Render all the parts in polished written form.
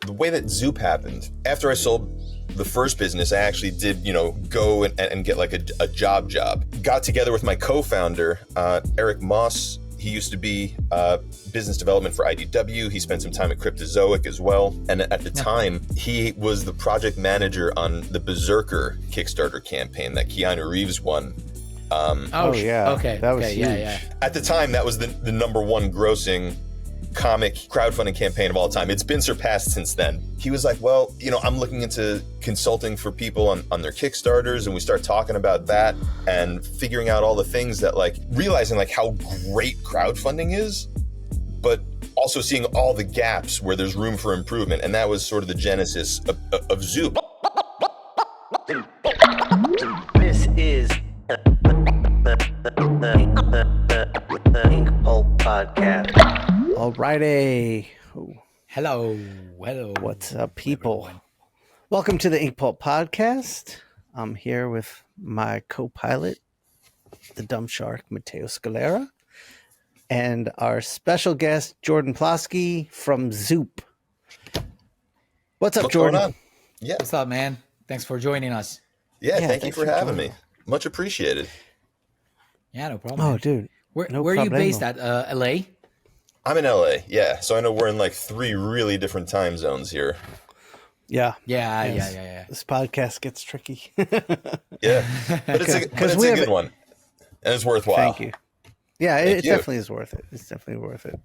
the way that Zoop happened, after I sold the first business, I actually did, go and get like a job. Got together with my co-founder, Eric Moss. He used to be business development for IDW. He spent some time at Cryptozoic as well. And at the time, he was the project manager on the Berserker Kickstarter campaign that Keanu Reeves won. Yeah. Okay. That was huge. Yeah. At the time, that was the number one grossing comic crowdfunding campaign of all time. It's been surpassed since then. He was like, well, I'm looking into consulting for people on their Kickstarters, and we start talking about that and figuring out all the things that, like, realizing like how great crowdfunding is, but also seeing all the gaps where there's room for improvement. And that was sort of the genesis of Zoop. This is the Inkpulp podcast. Alrighty. Hello. What's up, people? Welcome to the Inkpulp podcast. I'm here with my co-pilot, the dumb shark, Matteo Scalera, and our special guest, Jordan Plosky from Zoop. What's up, Jordan? Going on? Yeah. What's up, man? Thanks for joining us. Yeah, thank you for having me. Much appreciated. Yeah, no problem. Oh, man. Dude. Where are you based at? LA? I'm in LA, yeah. So I know we're in like 3 really different time zones here. Yeah. Yeah. This podcast gets tricky. Yeah, but it's a good one, and it's worthwhile. Thank you. Yeah, it definitely is worth it. It's definitely worth it.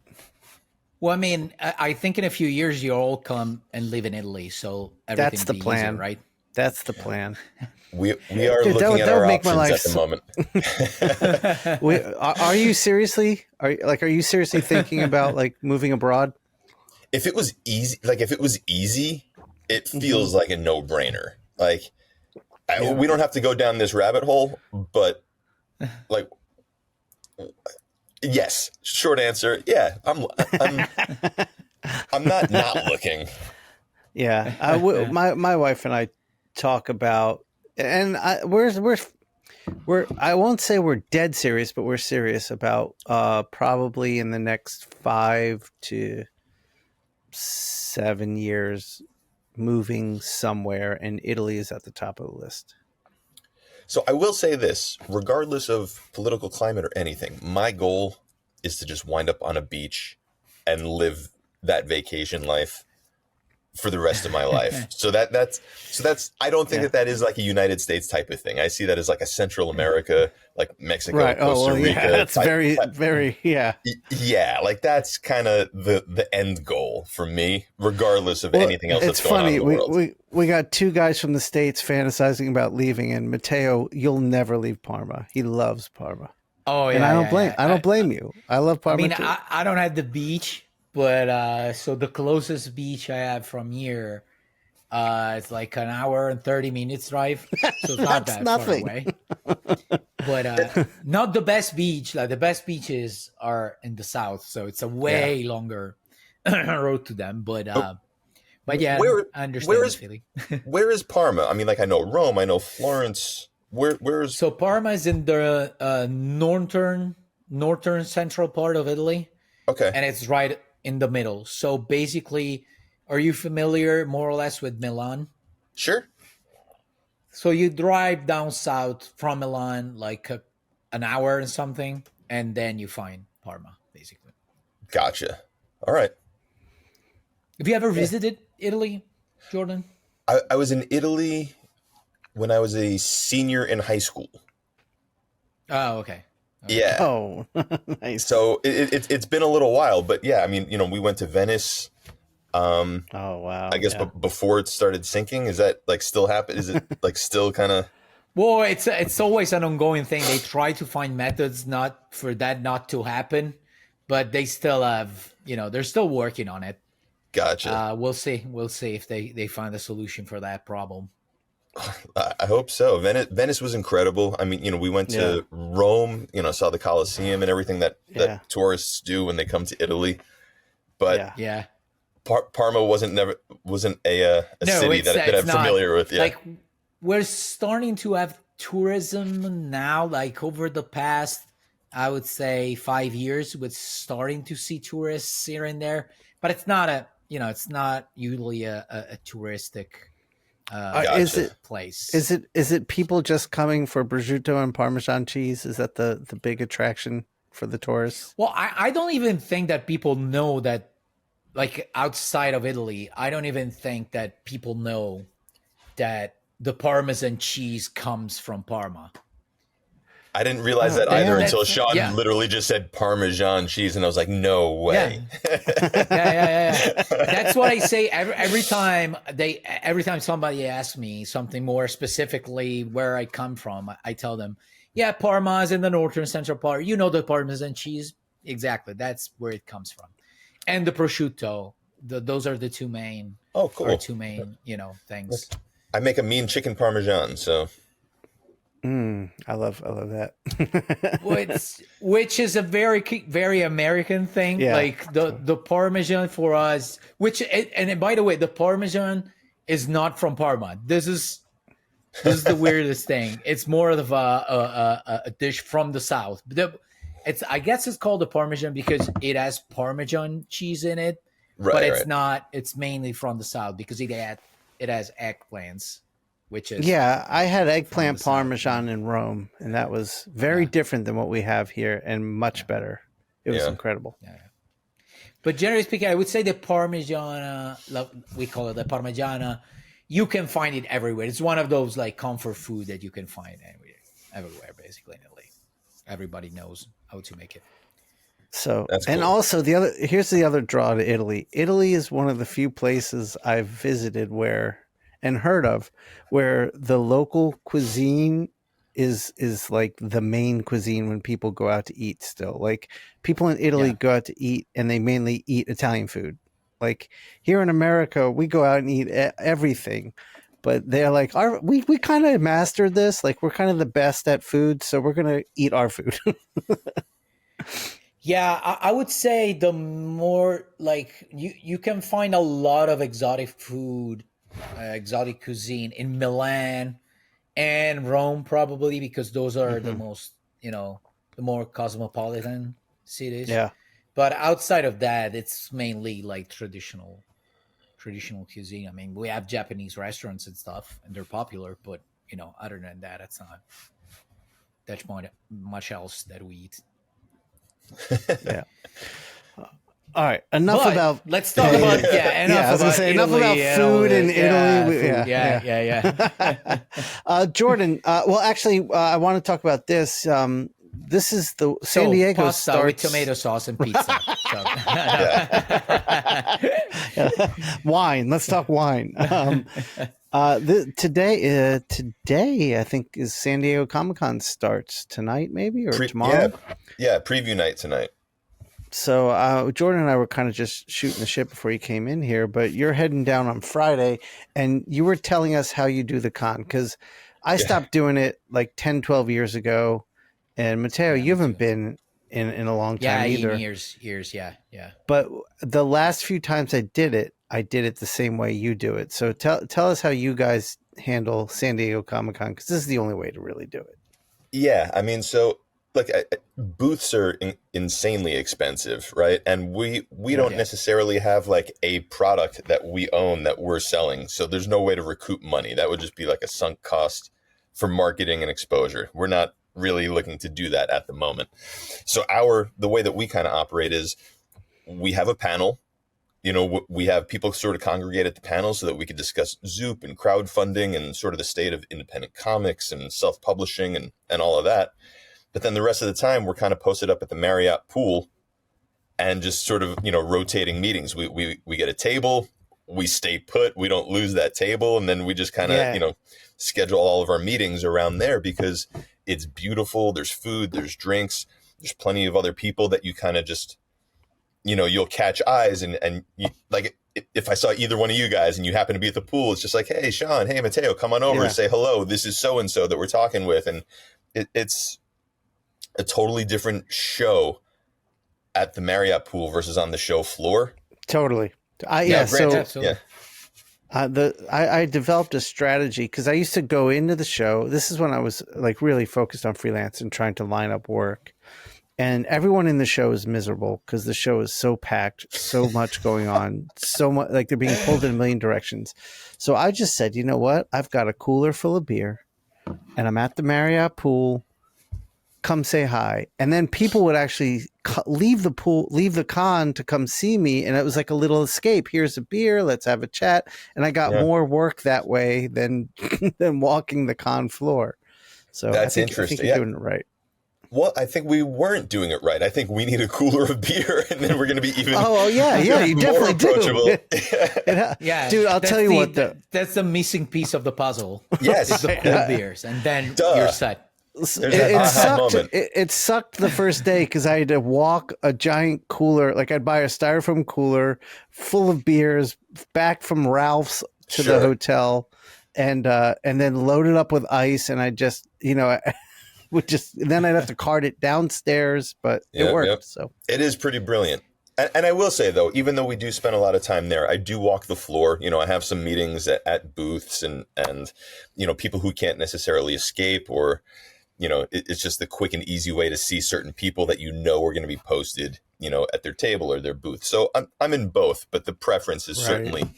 Well, I mean, I think in a few years you'll all come and live in Italy, so everything That's the will be plan, easier, right? That's the plan. We are looking at our options at the moment. Are you seriously? Are you seriously thinking about like moving abroad? If it was easy, it feels like a no-brainer. Like, we don't have to go down this rabbit hole, but like, yes. Short answer, yeah. I'm not looking. Yeah, my wife and I talk about, and we're I won't say we're dead serious, but we're serious about probably in the next 5 to 7 years moving somewhere, and Italy is at the top of the list. So I will say this, regardless of political climate or anything, my goal is to just wind up on a beach and live that vacation life for the rest of my life. So that's I don't think that is like a United States type of thing. I see that as like a Central America, like Mexico, right. Costa Rica. Yeah, that's very, yeah. Yeah, like that's kind of the end goal for me, regardless of anything else that's going on in the world. It's funny. We got 2 guys from the States fantasizing about leaving, and Matteo, you'll never leave Parma. He loves Parma. Oh, yeah. And I don't blame you. I love Parma. I mean, too. I don't have the beach, but so the closest beach I have from here, it's like an hour and 30 minutes drive. So it's not that nothing. far away. But not the best beach. Like the best beaches are in the south, so it's a way longer road to them. But yeah, I understand the feeling. Where is Parma? I mean, like I know Rome, I know Florence. Where's So Parma is in the northern central part of Italy. Okay. And it's right in the middle. So basically, are you familiar more or less with Milan? Sure. So you drive down south from Milan like an hour and something, and then you find Parma, basically. Gotcha. All right. Have you ever visited Italy, Jordan? I was in Italy when I was a senior in high school. Oh, okay. Yeah. Oh, nice. So it's been a little while, but yeah, I mean, we went to Venice. Oh, wow. I guess before it started sinking, is that like still happen? Is it like still kind of? Well, it's always an ongoing thing. They try to find methods not to happen, but they still have, they're still working on it. Gotcha. We'll see if they find a solution for that problem. I hope so. Venice was incredible. I mean, we went to Rome, saw the Colosseum and everything that tourists do when they come to Italy. But Parma wasn't a city that I'm familiar with. Yeah. Like we're starting to have tourism now, like over the past, I would say 5 years, we're starting to see tourists here and there, but it's not it's not usually a touristic place. Is it people just coming for prosciutto and Parmesan cheese? Is that the big attraction for the tourists? Well, I don't even think that people know that, like outside of Italy, I don't even think that people know that the Parmesan cheese comes from Parma. I didn't realize that either until Shawn yeah. literally just said Parmesan cheese, and I was like, no way. Yeah. That's what I say every time somebody asks me something more specifically where I come from. I tell them, yeah, Parma is in the northern central part. You know the Parmesan cheese? Exactly. That's where it comes from. And the prosciutto. Those are the two main. Oh, cool. Things. I make a mean chicken Parmesan, so. I love that. which is a very, very American thing. Yeah. Like the Parmesan for us, and by the way, the Parmesan is not from Parma. This is the weirdest thing. It's more of a dish from the South. I guess it's called the Parmesan because it has Parmesan cheese in it, but it's not. It's mainly from the South because it has eggplants. Which is I had eggplant Parmesan in Rome, and that was very different than what we have here, and much better. It was incredible. Yeah. But generally speaking, I would say the Parmigiana, we call it the Parmigiana, you can find it everywhere. It's one of those like comfort food that you can find everywhere, basically in Italy. Everybody knows how to make it. So, that's cool. And also here's the other draw to Italy. Italy is one of the few places I've visited and heard of where the local cuisine is like the main cuisine when people go out to eat still. Like people in Italy go out to eat and they mainly eat Italian food. Like here in America, we go out and eat everything, but they're like, we kind of mastered this. Like we're kind of the best at food. So we're going to eat our food. Yeah, I would say the more like you can find a lot of exotic food, exotic cuisine in Milan and Rome, probably because those are the most, the more cosmopolitan cities. Yeah. But outside of that, it's mainly like traditional cuisine. I mean, we have Japanese restaurants and stuff, and they're popular. But other than that, it's not much else that we eat. Yeah. All right. Enough let's talk about enough about food in Italy. Jordan. Well, actually, I want to talk about this. This is the San Diego pasta starts with tomato sauce and pizza. Wine. Let's talk wine. Today, I think is San Diego Comic-Con starts tonight, maybe or tomorrow. Yeah, preview night tonight. So Jordan and I were kind of just shooting the shit before you came in here, but you're heading down on Friday, and you were telling us how you do the con, because I stopped doing it like 10, 12 years ago, and Matteo, you haven't been in a long time either. Years, yeah. But the last few times I did it the same way you do it. So tell us how you guys handle San Diego Comic-Con, because this is the only way to really do it. Yeah, I mean, so look, booths are insanely expensive, right? And we don't necessarily have like a product that we own that we're selling. So there's no way to recoup money. That would just be like a sunk cost for marketing and exposure. We're not really looking to do that at the moment. So the way that we kind of operate is we have a panel. We have people sort of congregate at the panel so that we could discuss Zoop and crowdfunding and sort of the state of independent comics and self-publishing and all of that. But then the rest of the time, we're kind of posted up at the Marriott pool and just sort of, rotating meetings. We get a table, we stay put, we don't lose that table. And then we just kind of, schedule all of our meetings around there because it's beautiful. There's food, there's drinks, there's plenty of other people that you kind of just, you'll catch eyes. And you, like, if I saw either one of you guys and you happen to be at the pool, it's just like, hey, Shawn, hey, Matteo, come on over and say hello. This is so-and-so that we're talking with. And it's a totally different show at the Marriott pool versus on the show floor. Totally. I developed a strategy because I used to go into the show. This is when I was like really focused on freelance and trying to line up work. and everyone in the show is miserable because the show is so packed, so much going on, so much like they're being pulled in a million directions. So I just said, you know what? I've got a cooler full of beer, and I'm at the Marriott pool. Come say hi. And then people would actually leave the pool, leave the con to come see me. And it was like a little escape. Here's a beer. Let's have a chat. And I got more work that way than than walking the con floor. So that's interesting. I think you're doing it right. Well, I think we weren't doing it right. I think we need a cooler of beer, and then we're going to be even you definitely approachable. do. Yeah, dude, I'll tell you what. That's the missing piece of the puzzle. Yes. Is the cool beers, and then you're set. It sucked the first day because I had to walk a giant cooler. Like I'd buy a styrofoam cooler full of beers back from Ralph's to the hotel, and then load it up with ice. And I just, then I'd have to cart it downstairs, but it worked. Yep. So it is pretty brilliant. And I will say, though, even though we do spend a lot of time there, I do walk the floor. I have some meetings at booths and people who can't necessarily escape, or it's just the quick and easy way to see certain people that are going to be posted, at their table or their booth. So I'm in both, but the preference is certainly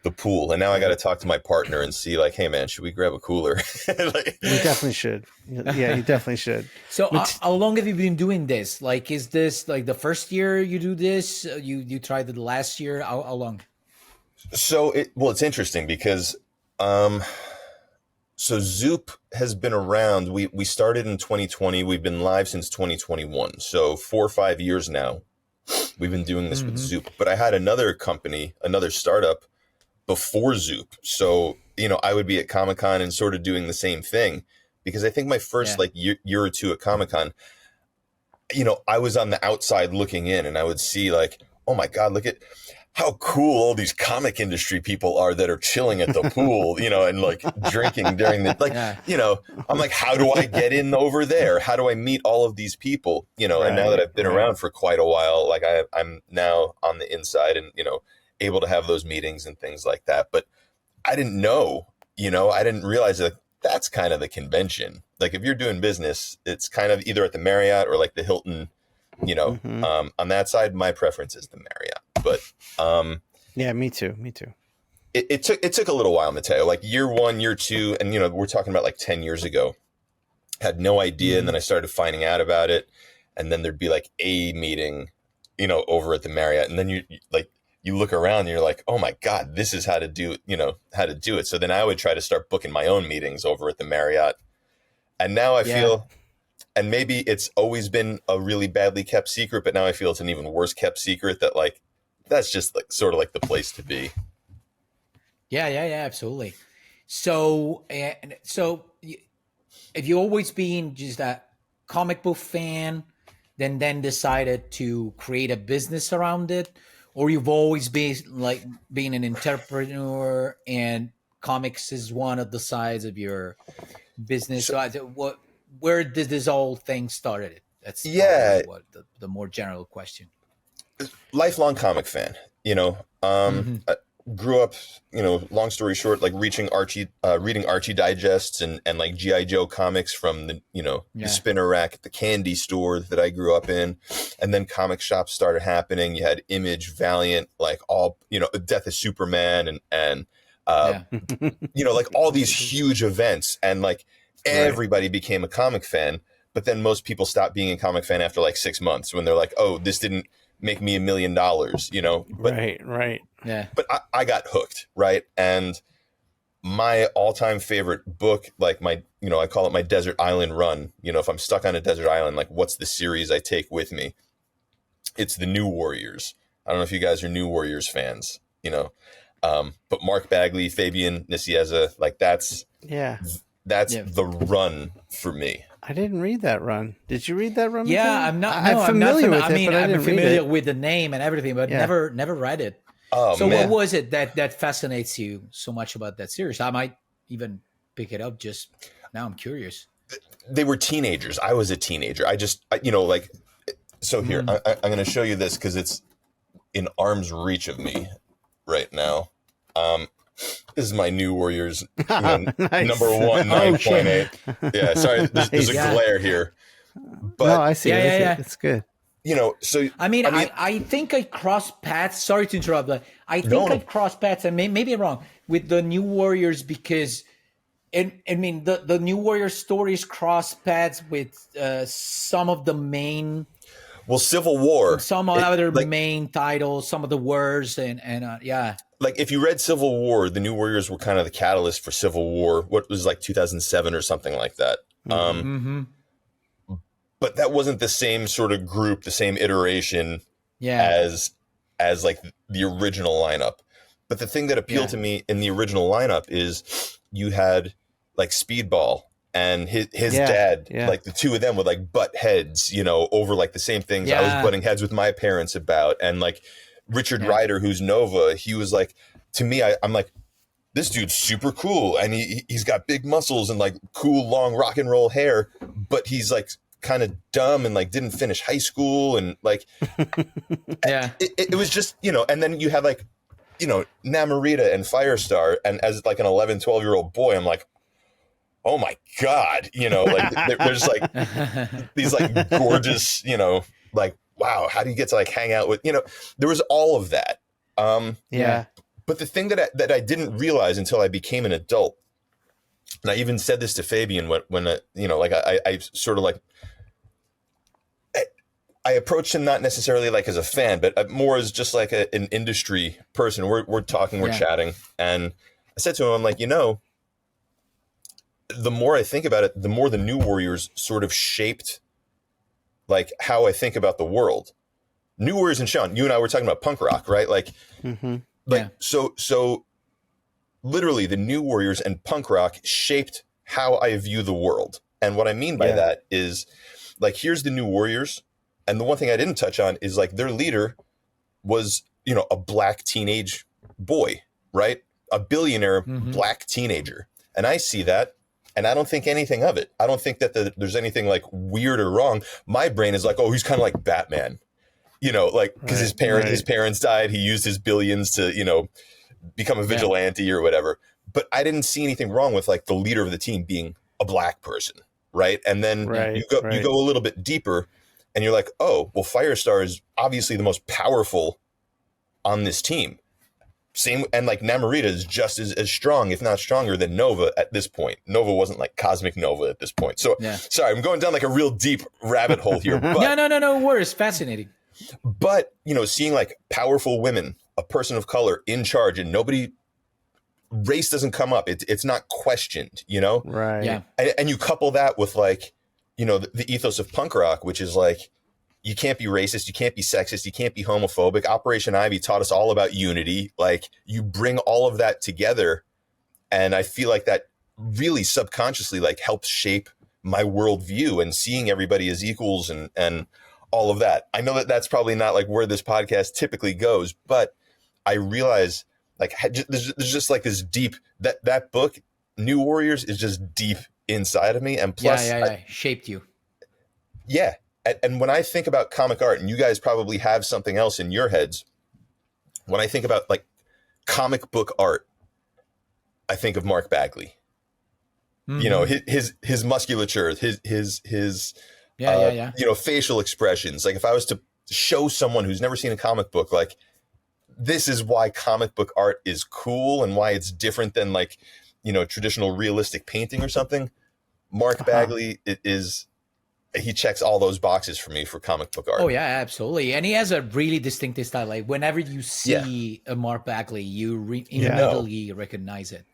the pool. And now I got to talk to my partner and see, like, hey man, should we grab a cooler? You definitely should. Yeah, you definitely should. So how long have you been doing this? Like, is this like the first year you do this? You tried it last year. How long? So it's interesting because, so Zoop has been around. We started in 2020. We've been live since 2021. So 4 or 5 years now, we've been doing this with Zoop. But I had another company, another startup before Zoop. So, I would be at Comic-Con and sort of doing the same thing, because I think my first year or two at Comic-Con, I was on the outside looking in, and I would see like, oh my God, look at how cool all these comic industry people are that are chilling at the pool, and like drinking during the, I'm like, how do I get in over there? How do I meet all of these people? And now that I've been around for quite a while, like I'm now on the inside and, able to have those meetings and things like that. But I didn't know, I didn't realize that that's kind of the convention. Like if you're doing business, it's kind of either at the Marriott or like the Hilton, on that side. My preference is the Marriott, but yeah, me too. It took a little while, Matteo, like year 1, year 2. And, we're talking about like 10 years ago, had no idea. And then I started finding out about it. And then there'd be like a meeting, over at the Marriott. And then you look around and you're like, oh my God, this is how to do it. So then I would try to start booking my own meetings over at the Marriott. And now I feel, and maybe it's always been a really badly kept secret, but now I feel it's an even worse kept secret that like, that's just like sort of like the place to be. Yeah, absolutely. So have you always been just a comic book fan, then decided to create a business around it? Or you've always been like being an entrepreneur and comics is one of the sides of your business? So where did this whole thing started? That's what the more general question. Lifelong comic fan, I grew up, long story short, like reading Archie digests and like G.I. Joe comics from the, the spinner rack at the candy store that I grew up in. And then comic shops started happening. You had Image, Valiant, like all, Death of Superman and like all these huge events. And like everybody became a comic fan. But then most people stopped being a comic fan after like 6 months when they're like, oh, this didn't make me $1 million, But, right. Yeah. But I got hooked, right? And my all-time favorite book, like my, I call it my desert island run. If I'm stuck on a desert island, like what's the series I take with me? It's the New Warriors. I don't know if you guys are New Warriors fans, but Mark Bagley, Fabian Nicieza, like that's the run for me. I didn't read that run. Did you read that run? Yeah, I'm not. I'm familiar with it. I mean, but I'm familiar with the name and everything, but never read it. Oh, so man. What was it that fascinates you so much about that series? I might even pick it up. Just now, I'm curious. They were teenagers. I was a teenager. So here, I'm going to show you this because it's in arm's reach of me right now. This is my New Warriors nice. number 1, 9.8. Yeah, sorry, there's a glare here. But no, I see. Yeah. It's good. you know, so I think I crossed paths. Sorry to interrupt, but I think I crossed paths, and maybe I'm wrong, with the New Warriors because, the New Warriors stories cross paths with some of the main. Well, Civil War, some other main titles, some of the wars, and yeah. Like if you read Civil War, the New Warriors were kind of the catalyst for Civil War. What was like 2007 or something like that. But that wasn't the same sort of group, the same iteration as like the original lineup. But the thing that appealed to me in the original lineup is you had like Speedball and his dad, like the two of them would like butt heads, over like the same things I was butting heads with my parents about. And like Richard Rider, who's Nova, he was like, to me, I'm like, this dude's super cool. And he's got big muscles and like cool, long rock and roll hair, but he's like kind of dumb and like didn't finish high school. And like, it was just, and then you have like, Namorita and Firestar. And as like an 11, 12-year-old boy, I'm like, oh my God, like there's like these like gorgeous, like, wow, how do you get to like hang out with, there was all of that. But the thing that I didn't realize until I became an adult, and I even said this to Fabian when like I sort of like, I approached him not necessarily like as a fan, but more as just like an industry person. We're talking, we're chatting. And I said to him, I'm like, the more I think about it, the more the New Warriors sort of shaped like how I think about the world. New Warriors and Shawn, you and I were talking about punk rock, right? Like, so literally the New Warriors and punk rock shaped how I view the world. And what I mean by that is like, here's the New Warriors. And the one thing I didn't touch on is like their leader was, a black teenage boy, right? A billionaire black teenager. And I see that. And I don't think anything of it. I don't think that there's anything like weird or wrong. My brain is like, oh, he's kind of like Batman, like because his parents died. He used his billions to, become a vigilante or whatever. But I didn't see anything wrong with like the leader of the team being a black person, right? And then you go a little bit deeper, and you're like, oh, well, Firestar is obviously the most powerful on this team. Same, and like Namorita is just as strong, if not stronger, than Nova at this point. Nova wasn't like Cosmic Nova at this point. So, sorry, I'm going down like a real deep rabbit hole here. But, no worries. Fascinating. But, seeing like powerful women, a person of color in charge, and race doesn't come up. It's not questioned, Right. Yeah. And you couple that with like, the ethos of punk rock, which is like, you can't be racist, you can't be sexist, you can't be homophobic. Operation Ivy taught us all about unity. Like, you bring all of that together, and I feel like that really subconsciously like helps shape my worldview and seeing everybody as equals and all of that. I know that that's probably not like where this podcast typically goes, but I realize like there's just like this deep that book, New Warriors, is just deep inside of me, and plus, shaped you. Yeah. And when I think about comic art, and you guys probably have something else in your heads, when I think about like comic book art, I think of Mark Bagley. His musculature, his facial expressions. Like if I was to show someone who's never seen a comic book, like this is why comic book art is cool and why it's different than like, traditional realistic painting or something. Mark Bagley he checks all those boxes for me for comic book art. Oh yeah, absolutely. And he has a really distinctive style. Like whenever you see a Mark Bagley, you immediately recognize it.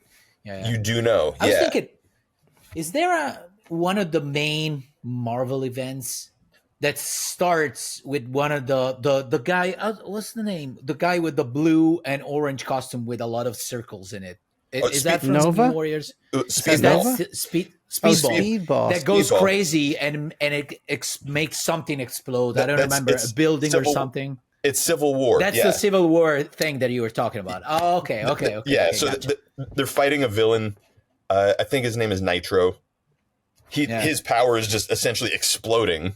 Yeah. You do know. I was thinking, is there one of the main Marvel events that starts with one of the guy, what's the name? The guy with the blue and orange costume with a lot of circles in it. Is that from Nova? New Warriors? Speedball? Speedball that goes crazy and it makes something explode. I don't remember, a building or something. It's Civil War. That's the Civil War thing that you were talking about. Oh, okay. Yeah, so gotcha. They're fighting a villain. I think his name is Nitro. His power is just essentially exploding.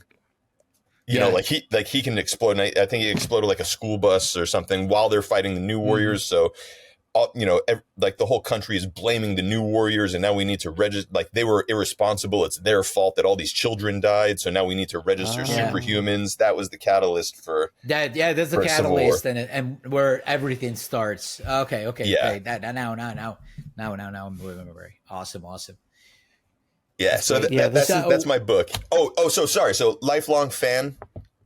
Like he can explode. And I think he exploded like a school bus or something while they're fighting the New Warriors. So like the whole country is blaming the New Warriors, and now we need to register. Like they were irresponsible. It's their fault that all these children died. So now we need to register superhumans. That was the catalyst for that. Yeah, that's the catalyst, and where everything starts. Okay. Yeah. Okay. Now. I'm very awesome. Yeah. So that's my book. So sorry. So lifelong fan.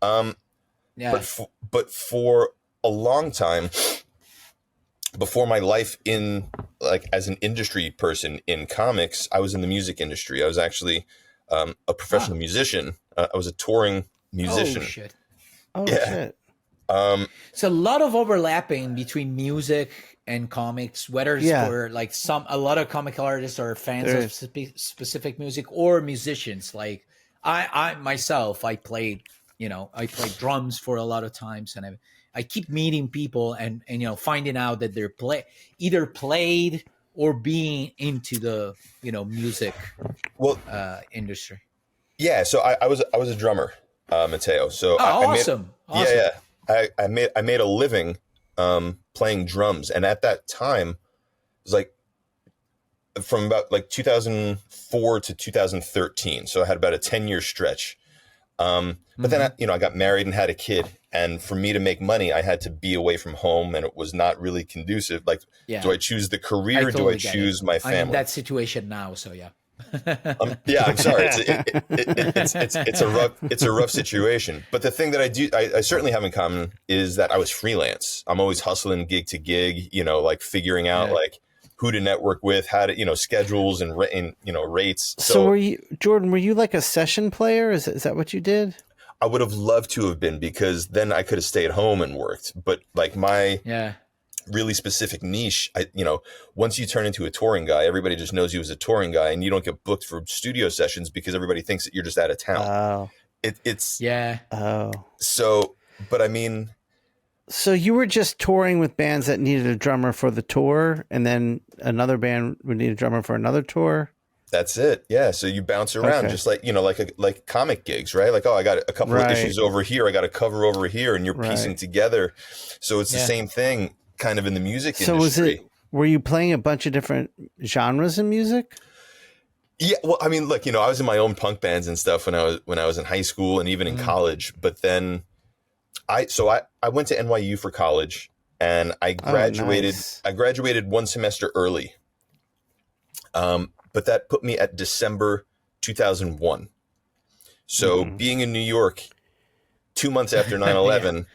Yeah. But for a long time, before my life in like as an industry person in comics, I was in the music industry. I was actually a professional musician. I was a touring musician. Oh shit. So a lot of overlapping between music and comics, whether it's for like a lot of comic artists are fans of specific music or musicians. Like I myself, I played drums for a lot of times, and I keep meeting people and finding out that they're either played or being into the music industry. Yeah, so I was a drummer, Matteo. So awesome. Yeah. I made a living playing drums, and at that time it was like from about like 2004 to 2013. So I had about a 10-year stretch. But then I got married and had a kid, and for me to make money, I had to be away from home, and it was not really conducive. Like, do I choose the career? Do I choose my family? I'm in that situation now, so yeah. I'm sorry. It's a rough situation. But the thing that I certainly have in common is that I was freelance. I'm always hustling gig to gig, like figuring out like who to network with, how to, schedules and rates. So were you, Jordan, were you like a session player? Is that what you did? I would have loved to have been, because then I could have stayed home and worked. But like my really specific niche, once you turn into a touring guy, everybody just knows you as a touring guy, and you don't get booked for studio sessions because everybody thinks that you're just out of town. Oh. So, but I mean, so you were just touring with bands that needed a drummer for the tour, and then another band would need a drummer for another tour? That's it. Yeah. So you bounce around just like, like comic gigs, right? Like, I got a couple of issues over here. I got a cover over here, and you're piecing together. So it's the same thing kind of in the music industry. Were you playing a bunch of different genres in music? Yeah. Well, I mean, look, I was in my own punk bands and stuff when I was in high school and even in college, but then I went to NYU for college, and I graduated. Nice. I graduated one semester early. But that put me at December 2001. So being in New York 2 months after 9/11,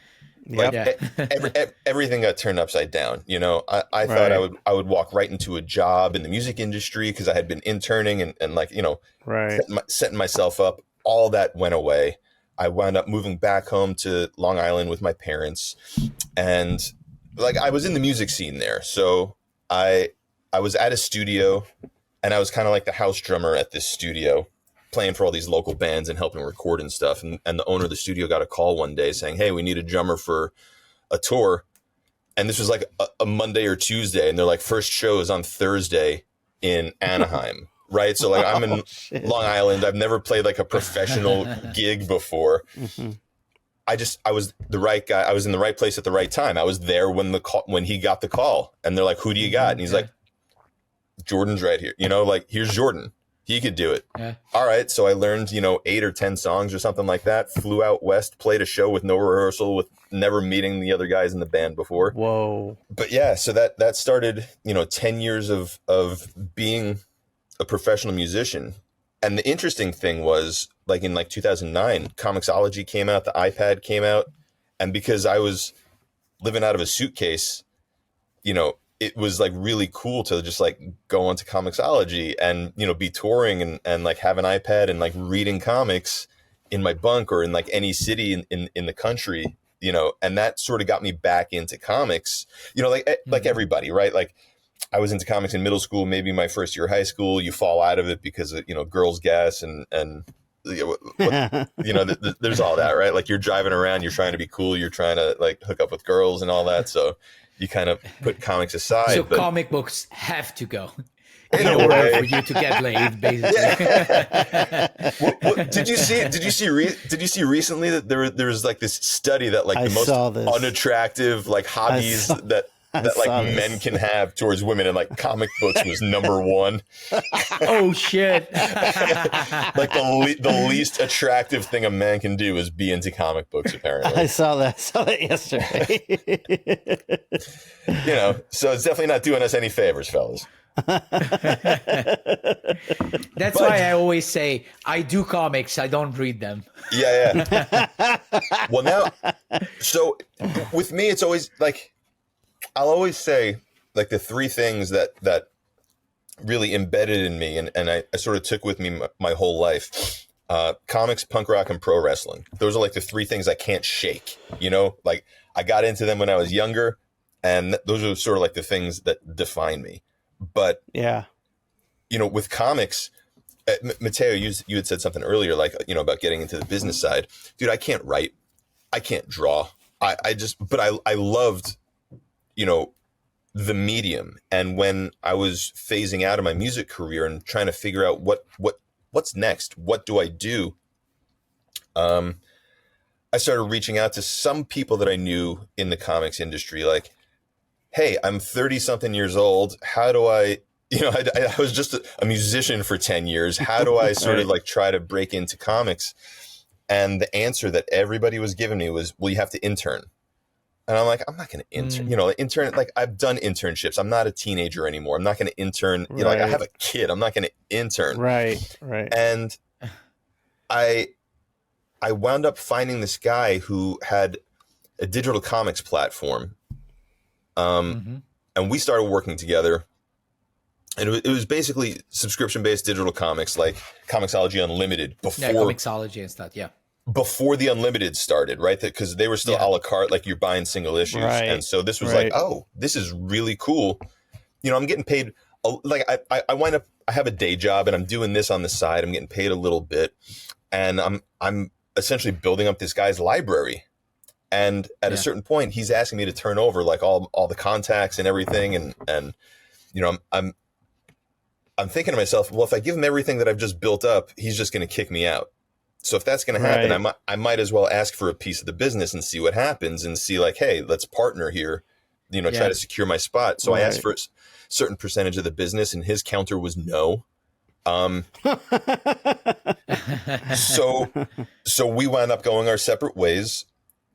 everything got turned upside down. I thought I would walk right into a job in the music industry because I had been interning and like, setting myself up. All that went away. I wound up moving back home to Long Island with my parents, and like I was in the music scene there. So I was at a studio, and I was kind of like the house drummer at this studio, playing for all these local bands and helping record and stuff. And the owner of the studio got a call one day saying, "Hey, we need a drummer for a tour." And this was like a Monday or Tuesday. And they're like, first show is on Thursday in Anaheim. Right. So like I'm in Long Island. I've never played like a professional gig before. I was the right guy. I was in the right place at the right time. I was there when he got the call, and they're like, "Who do you got?" And he's like, "Jordan's right here. Like here's Jordan. He could do it." Yeah. All right. So I learned, 8 or 10 songs or something like that. Flew out west, played a show with no rehearsal, with never meeting the other guys in the band before. Whoa. But yeah, so that started, 10 years of being a professional musician. And the interesting thing was, like in like 2009, Comixology came out, the iPad came out, and because I was living out of a suitcase, it was like really cool to just like go onto Comixology and, be touring and like have an iPad and like reading comics in my bunk or in like any city in the country, and that sort of got me back into comics, like everybody, right? Like I was into comics in middle school, maybe my first year of high school. You fall out of it because of, girls' gas and there's all that, right? Like you're driving around, you're trying to be cool, you're trying to like hook up with girls and all that. So you kind of put comics aside. So comic books have to go in order for you to get laid, basically. Yeah. Well, did you see recently that there was like this study that like the most unattractive like hobbies that that like men can have towards women, and like comic books was number one. Oh shit! Like the least attractive thing a man can do is be into comic books. Apparently, I saw that yesterday. You know, so it's definitely not doing us any favors, fellas. That's why I always say I do comics, I don't read them. Yeah. Well, now, so with me, it's always like, I'll always say like the three things that really embedded in me and I sort of took with me my whole life. Comics, punk rock, and pro wrestling. Those are like the three things I can't shake, you know, like I got into them when I was younger, and those are sort of like the things that define me. But yeah, you know, with comics, Matteo, you had said something earlier, like, you know, about getting into the business side. Dude, I can't write, I can't draw. But I loved, you know, the medium. And when I was phasing out of my music career and trying to figure out what's next, what do I do? I started reaching out to some people that I knew in the comics industry, like, hey, I'm 30 something years old. How do I, you know, I was just a musician for 10 years. How do I sort of like try to break into comics? And the answer that everybody was giving me was, well, you have to intern. And I'm like, I'm not going to intern, you know, intern. Like I've done internships. I'm not a teenager anymore. I'm not going to intern. You know, like I have a kid. I'm not going to intern. Right. And I wound up finding this guy who had a digital comics platform. And we started working together, and it was basically subscription-based digital comics, like Comixology Unlimited before Comixology and stuff. Yeah. Before the Unlimited started, right? Because they were still a la carte, like you're buying single issues. And so this was like, oh, this is really cool. You know, I'm getting paid. Like I wind up, I have a day job and I'm doing this on the side. I'm getting paid a little bit, and I'm essentially building up this guy's library. And at a certain point, he's asking me to turn over like all the contacts and everything. And you know, I'm thinking to myself, well, if I give him everything that I've just built up, he's just going to kick me out. So if that's going to happen, I might as well ask for a piece of the business and see what happens, and see like, hey, let's partner here, you know, try to secure my spot. So I asked for a certain percentage of the business, and his counter was no. So we wound up going our separate ways.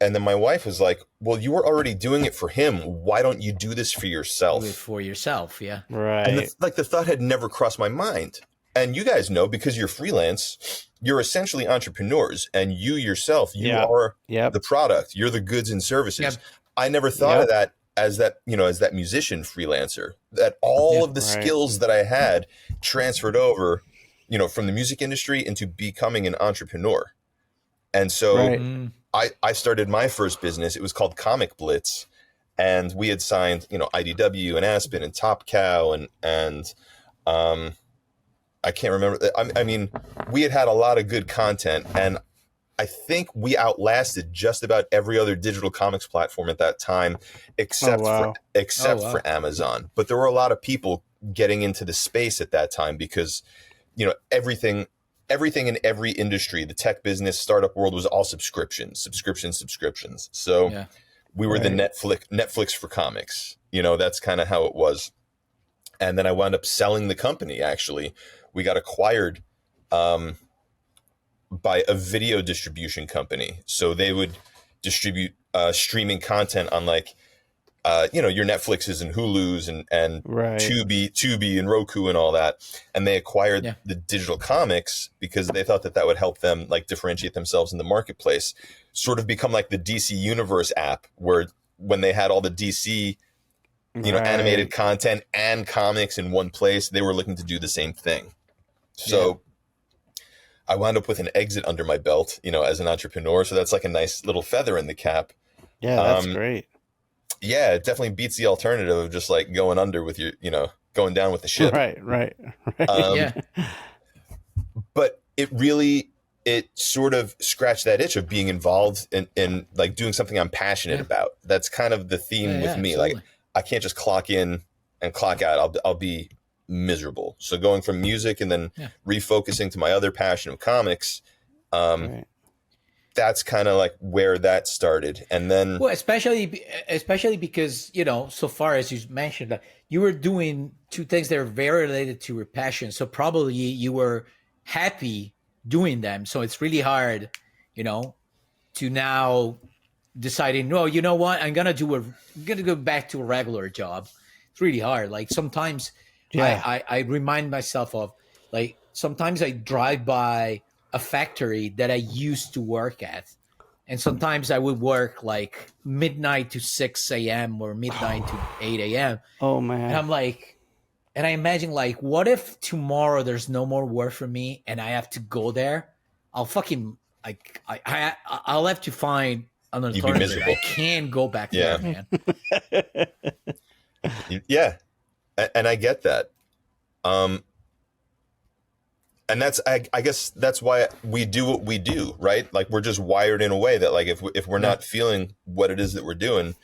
And then my wife was like, well, you were already doing it for him. Why don't you do this for yourself? Do it for yourself, yeah. Right. And the thought had never crossed my mind. And you guys know, because you're freelance, you're essentially entrepreneurs. And you yourself, you are the product. You're the goods and services. Yep. I never thought of that as that, you know, as that musician freelancer. That all of the skills that I had transferred over, you know, from the music industry into becoming an entrepreneur. And so I started my first business. It was called Comic Blitz, and we had signed, you know, IDW and Aspen and Top Cow and I can't remember. I mean, we had a lot of good content, and I think we outlasted just about every other digital comics platform at that time, except for Amazon. But there were a lot of people getting into the space at that time because, you know, everything in every industry, the tech business, startup world, was all subscriptions. So we were the Netflix for comics. You know, that's kind of how it was. And then I wound up selling the company, actually. We got acquired by a video distribution company. So they would distribute streaming content on like, you know, your Netflixes and Hulus and Tubi and Roku and all that. And they acquired the digital comics because they thought that would help them like differentiate themselves in the marketplace, sort of become like the DC Universe app, where when they had all the DC, you know, animated content and comics in one place, they were looking to do the same thing. So I wound up with an exit under my belt, you know, as an entrepreneur. So that's like a nice little feather in the cap. Yeah, that's great. Yeah, it definitely beats the alternative of just like going under with your, you know, going down with the ship. Right. But it sort of scratched that itch of being involved in like doing something I'm passionate about. That's kind of the theme with me. Absolutely. Like I can't just clock in and clock out. I'll be miserable. So going from music and then refocusing to my other passion of comics, that's kind of like where that started. And then, well, especially because, you know, so far as you mentioned, you were doing two things that are very related to your passion. So probably you were happy doing them. So it's really hard, you know, to now deciding, no, you know what, I'm gonna go back to a regular job. It's really hard. Like sometimes I remind myself of, like, sometimes I drive by a factory that I used to work at, and sometimes I would work like midnight to 6 a.m. or midnight to 8 a.m. Oh man. And I'm like, and I imagine, like, what if tomorrow there's no more work for me and I have to go there? I'll fucking, like, I'll have to find an You'd be alternative. miserable. I can't go back Yeah. there, man. yeah, and I get that. And that's, I guess that's why we do what we do, right? Like, we're just wired in a way that, like, if we're not feeling what it is that we're doing,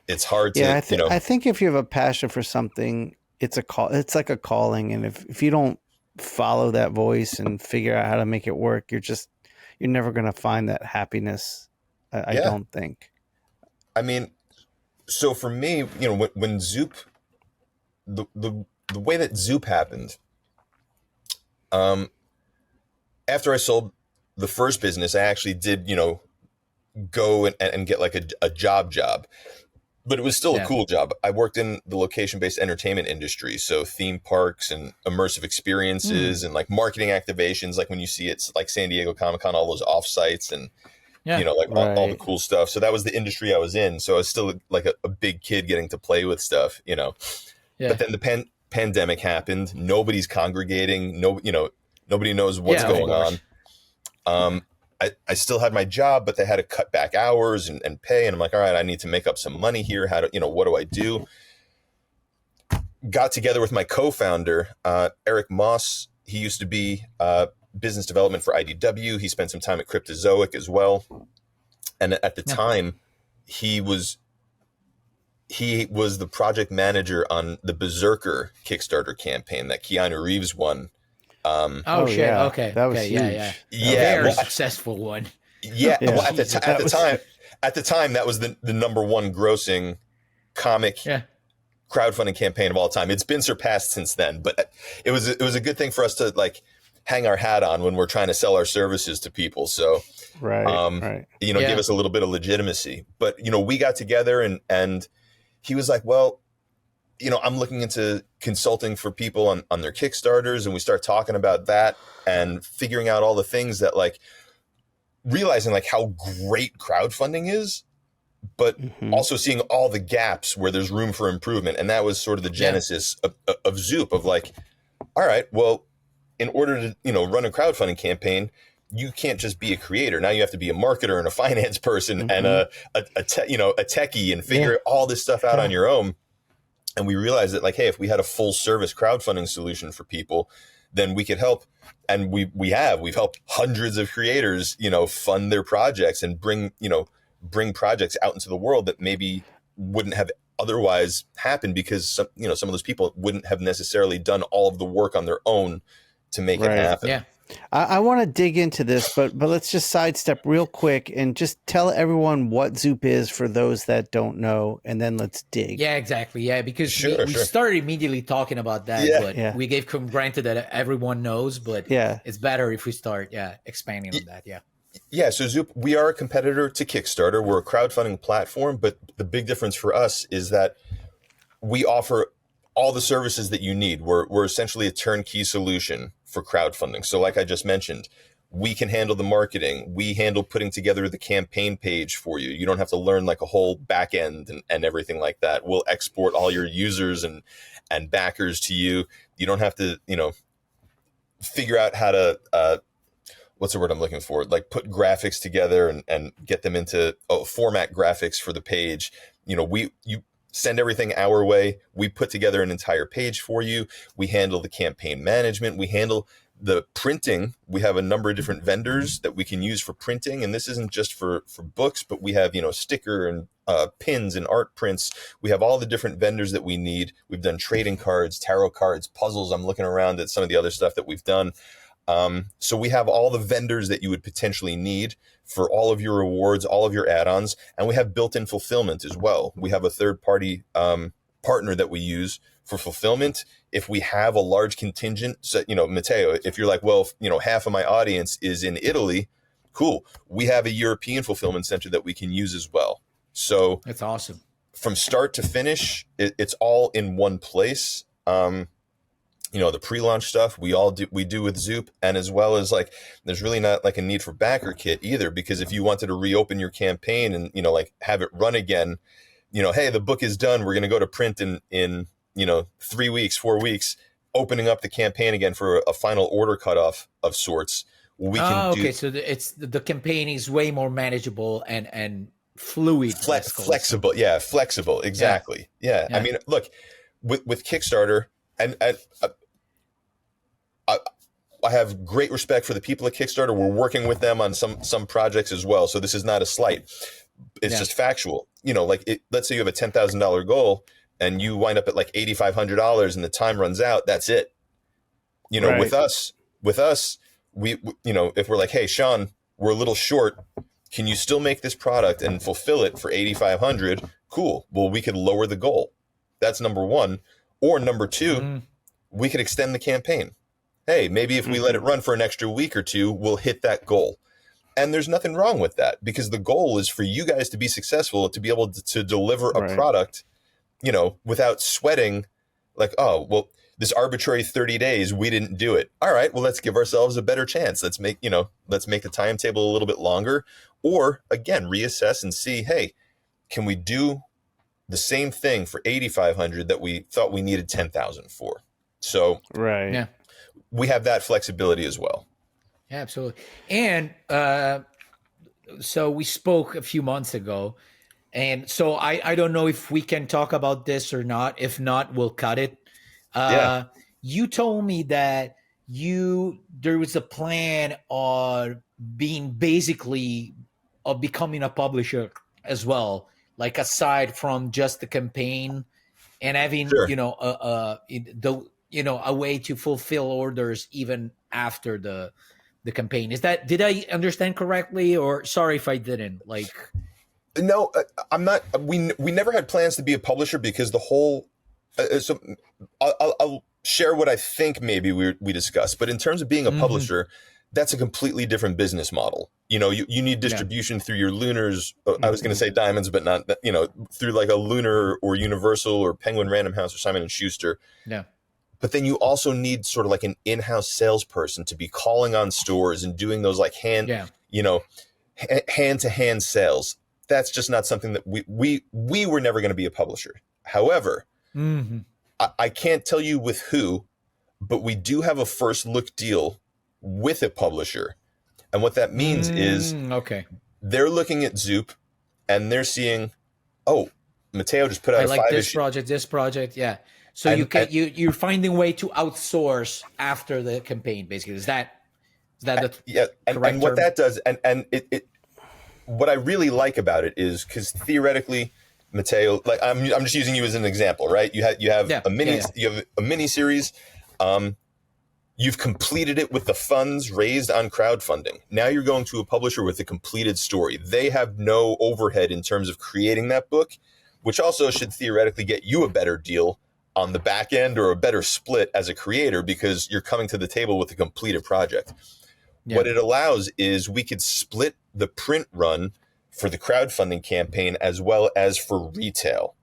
it's hard to, I think if you have a passion for something, it's a call. It's like a calling. And if you don't follow that voice and figure out how to make it work, you're never going to find that happiness. I don't think. I mean, so for me, you know, when Zoop, the way that Zoop happened, after I sold the first business, I actually did, you know, go and get like a job, but it was still a cool job. I worked in the location-based entertainment industry. So theme parks and immersive experiences and like marketing activations, like when you see it's like San Diego Comic-Con, all those offsites and, you know, like all the cool stuff. So that was the industry I was in. So I was still like a big kid getting to play with stuff, you know. Yeah. But then the pandemic happened. Nobody's congregating. Nobody knows what's going on. I still had my job, but they had to cut back hours and pay. And I'm like, all right, I need to make up some money here. What do I do? Got together with my co-founder, Eric Moss. He used to be business development for IDW. He spent some time at Cryptozoic as well. And at the time, he was the project manager on the Berserker Kickstarter campaign that Keanu Reeves won. Shit. Yeah. Okay. That was huge. Very successful one. Yeah. Well, at the time, that was the number one grossing comic crowdfunding campaign of all time. It's been surpassed since then, but it was a good thing for us to like hang our hat on when we're trying to sell our services to people. So, give us a little bit of legitimacy. But, you know, we got together and he was like, well, you know, I'm looking into consulting for people on their Kickstarters. And we start talking about that and figuring out all the things that, like, realizing like how great crowdfunding is, but also seeing all the gaps where there's room for improvement. And that was sort of the genesis of Zoop, of like, all right, well, in order to, you know, run a crowdfunding campaign, you can't just be a creator. Now you have to be a marketer and a finance person and a techie and figure all this stuff out on your own. And we realized that, like, hey, if we had a full service crowdfunding solution for people, then we could help. And we've helped hundreds of creators, you know, fund their projects and bring projects out into the world that maybe wouldn't have otherwise happened because some of those people wouldn't have necessarily done all of the work on their own to make it happen. Yeah. I want to dig into this, but let's just sidestep real quick and just tell everyone what Zoop is for those that don't know, and then let's dig. Yeah, exactly. Yeah, because we started immediately talking about that, but we gave granted that everyone knows, but it's better if we start expanding on that. Yeah. Yeah, so Zoop, we are a competitor to Kickstarter. We're a crowdfunding platform, but the big difference for us is that we offer all the services that you need. We're essentially a turnkey solution for crowdfunding. So like I just mentioned, we can handle the marketing. We handle putting together the campaign page for you. You don't have to learn like a whole back end and everything like that. We'll export all your users and backers to you. You don't have to, you know, figure out how to, what's the word I'm looking for? Like put graphics together and get them into format graphics for the page. You know, you send everything our way. We put together an entire page for you. We handle the campaign management. We handle the printing. We have a number of different vendors that we can use for printing. And this isn't just for books, but we have, you know, sticker and pins and art prints. We have all the different vendors that we need. We've done trading cards, tarot cards, puzzles. I'm looking around at some of the other stuff that we've done. So we have all the vendors that you would potentially need for all of your rewards, all of your add-ons, and we have built-in fulfillment as well. We have a third-party partner that we use for fulfillment. If we have a large contingent, so, Matteo, if you're like, well, half of my audience is in Italy, cool. We have a European fulfillment center that we can use as well. So that's awesome. From start to finish, it's all in one place. The pre-launch stuff we do with Zoop, and as well as like there's really not like a need for backer kit either, because if you wanted to reopen your campaign and have it run again, hey, the book is done, we're going to go to print in 3 weeks, 4 weeks, opening up the campaign again for a final order cutoff of sorts, we can do. So the campaign is way more manageable and fluid, flexible. Yeah, flexible. Exactly. Yeah. I mean, look, with Kickstarter, and I have great respect for the people at Kickstarter. We're working with them on some projects as well. So this is not a slight. It's just factual. Let's say you have a $10,000 goal and you wind up at like $8,500 and the time runs out. That's it. Right. With us, we if we're like, hey, Shawn, we're a little short. Can you still make this product and fulfill it for $8,500? Cool. Well, we could lower the goal. That's number one. Or number two, we could extend the campaign. Hey, maybe if we let it run for an extra week or two, we'll hit that goal. And there's nothing wrong with that, because the goal is for you guys to be successful, to be able to deliver a product, without sweating like, oh, well, this arbitrary 30 days, we didn't do it. All right, well, let's give ourselves a better chance. Let's make the timetable a little bit longer, or again, reassess and see, hey, can we do the same thing for $8,500 that we thought we needed $10,000 for? So we have that flexibility as well. Yeah, absolutely. And so we spoke a few months ago, and so I don't know if we can talk about this or not. If not, we'll cut it. You told me that there was a plan on being becoming a publisher as well, like aside from just the campaign, and having a way to fulfill orders even after the campaign. Did I understand correctly, or sorry if I didn't? Like, no, I'm not. We never had plans to be a publisher, because the whole. So I'll share what I think maybe we discussed, but in terms of being a publisher, that's a completely different business model. You need distribution through your Lunars. I was going to say Diamonds, but not, through like a Lunar or Universal or Penguin Random House or Simon & Schuster. Yeah. But then you also need sort of like an in-house salesperson to be calling on stores and doing those like hand-to-hand sales. That's just not something that we were never going to be a publisher. However, I can't tell you with who, but we do have a first look deal with a publisher. And what that means is they're looking at Zoop and they're seeing, oh, Matteo just put out this project. Yeah. So you're finding a way to outsource after the campaign, basically. Is that the correct and what term? that does, and it what I really like about it is, because theoretically, Matteo, like I'm just using you as an example, right? You have a mini series. You've completed it with the funds raised on crowdfunding. Now you're going to a publisher with a completed story. They have no overhead in terms of creating that book, which also should theoretically get you a better deal on the back end, or a better split as a creator, because you're coming to the table with a completed project. Yeah. What it allows is we could split the print run for the crowdfunding campaign as well as for retail.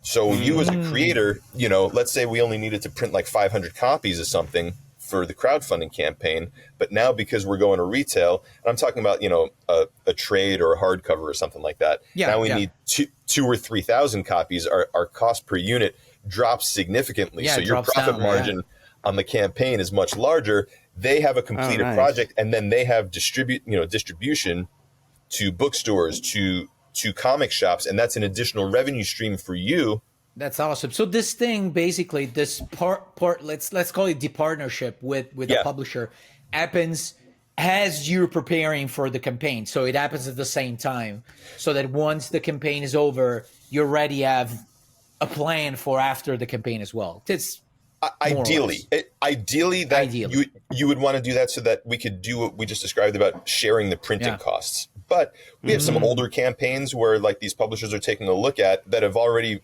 So you as a creator, let's say we only needed to print like 500 copies of something for the crowdfunding campaign, but now because we're going to retail, and I'm talking about, a trade or a hardcover or something like that. Yeah, now we need 2,000 or 3,000 copies. Our cost per unit drops significantly. So your profit margin on the campaign is much larger. They have a completed project, and then they have distribution to bookstores, to comic shops, and that's an additional revenue stream for you. That's awesome. So this thing, basically, this part, let's call it the partnership with a publisher, happens as you're preparing for the campaign. So it happens at the same time, so that once the campaign is over, you already have a plan for after the campaign as well. Ideally, you would want to do that so that we could do what we just described about sharing the printing costs. But we have some older campaigns where like these publishers are taking a look at that have already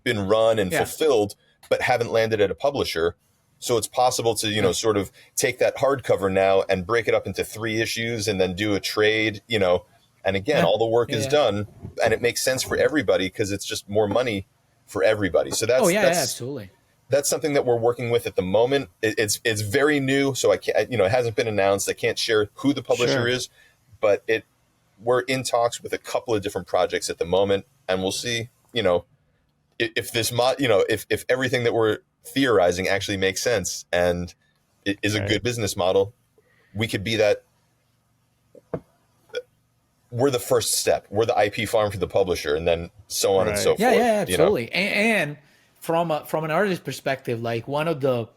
been run and fulfilled, but haven't landed at a publisher. So it's possible to, sort of take that hardcover now and break it up into 3 issues and then do a trade, and again, all the work is done and it makes sense for everybody because it's just more money for everybody. So that's, absolutely. That's something that we're working with at the moment. It's very new. So I can't, it hasn't been announced. I can't share who the publisher is, but we're in talks with a couple of different projects at the moment. And we'll see, if this if everything that we're theorizing actually makes sense and it is a good business model, we could be that. We're the first step. We're the IP farm for the publisher, and then so on and so forth. Yeah, absolutely. And from an artist perspective, like one of the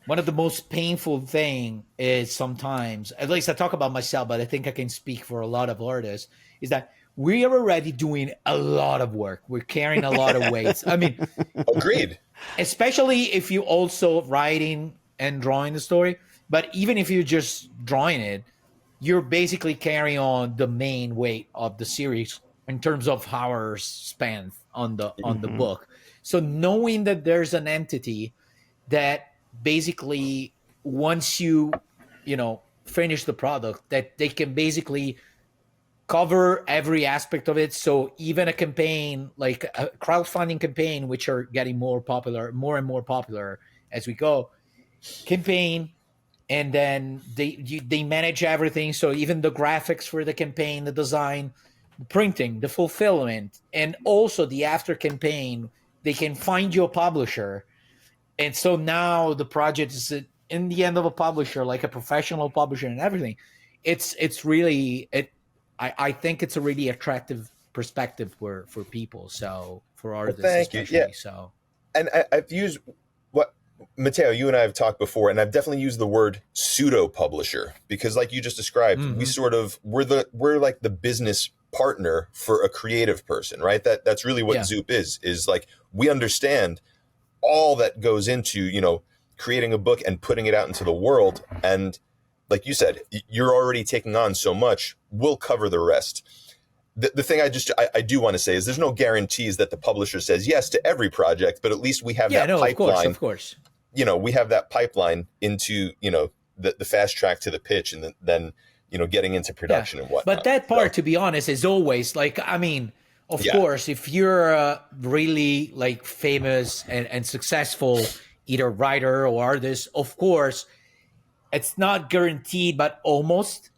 most painful thing is sometimes, at least I talk about myself, but I think I can speak for a lot of artists, is that we are already doing a lot of work. We're carrying a lot of weights. I mean, agreed. Especially if you also writing and drawing the story, but even if you're just drawing it, you're basically carrying on the main weight of the series in terms of hours spent on the book. So knowing that there's an entity that basically once you finish the product, that they can basically cover every aspect of it. So even a campaign like a crowdfunding campaign, which are getting more and more popular as we go, campaign. And then they manage everything. So even the graphics for the campaign, the design, the printing, the fulfillment, and also the after campaign, they can find you a publisher. And so now the project is in the end of a publisher, like a professional publisher and everything. It's really, I think it's a really attractive perspective for people. So for artists, especially. Yeah. So, and I've used Matteo, you and I have talked before, and I've definitely used the word pseudo publisher because, like you just described, we're like the business partner for a creative person, right? That's really what Zoop is like. We understand all that goes into, creating a book and putting it out into the world. And like you said, you're already taking on so much. We'll cover the rest. The thing I do want to say is there's no guarantees that the publisher says yes to every project, but at least we have that pipeline. Of course. We have that pipeline into, the fast track to the pitch and then, getting into production and whatnot. But that part, to be honest, is always like, I mean, of course, if you're really like famous and successful, either writer or artist, of course, it's not guaranteed, but almost.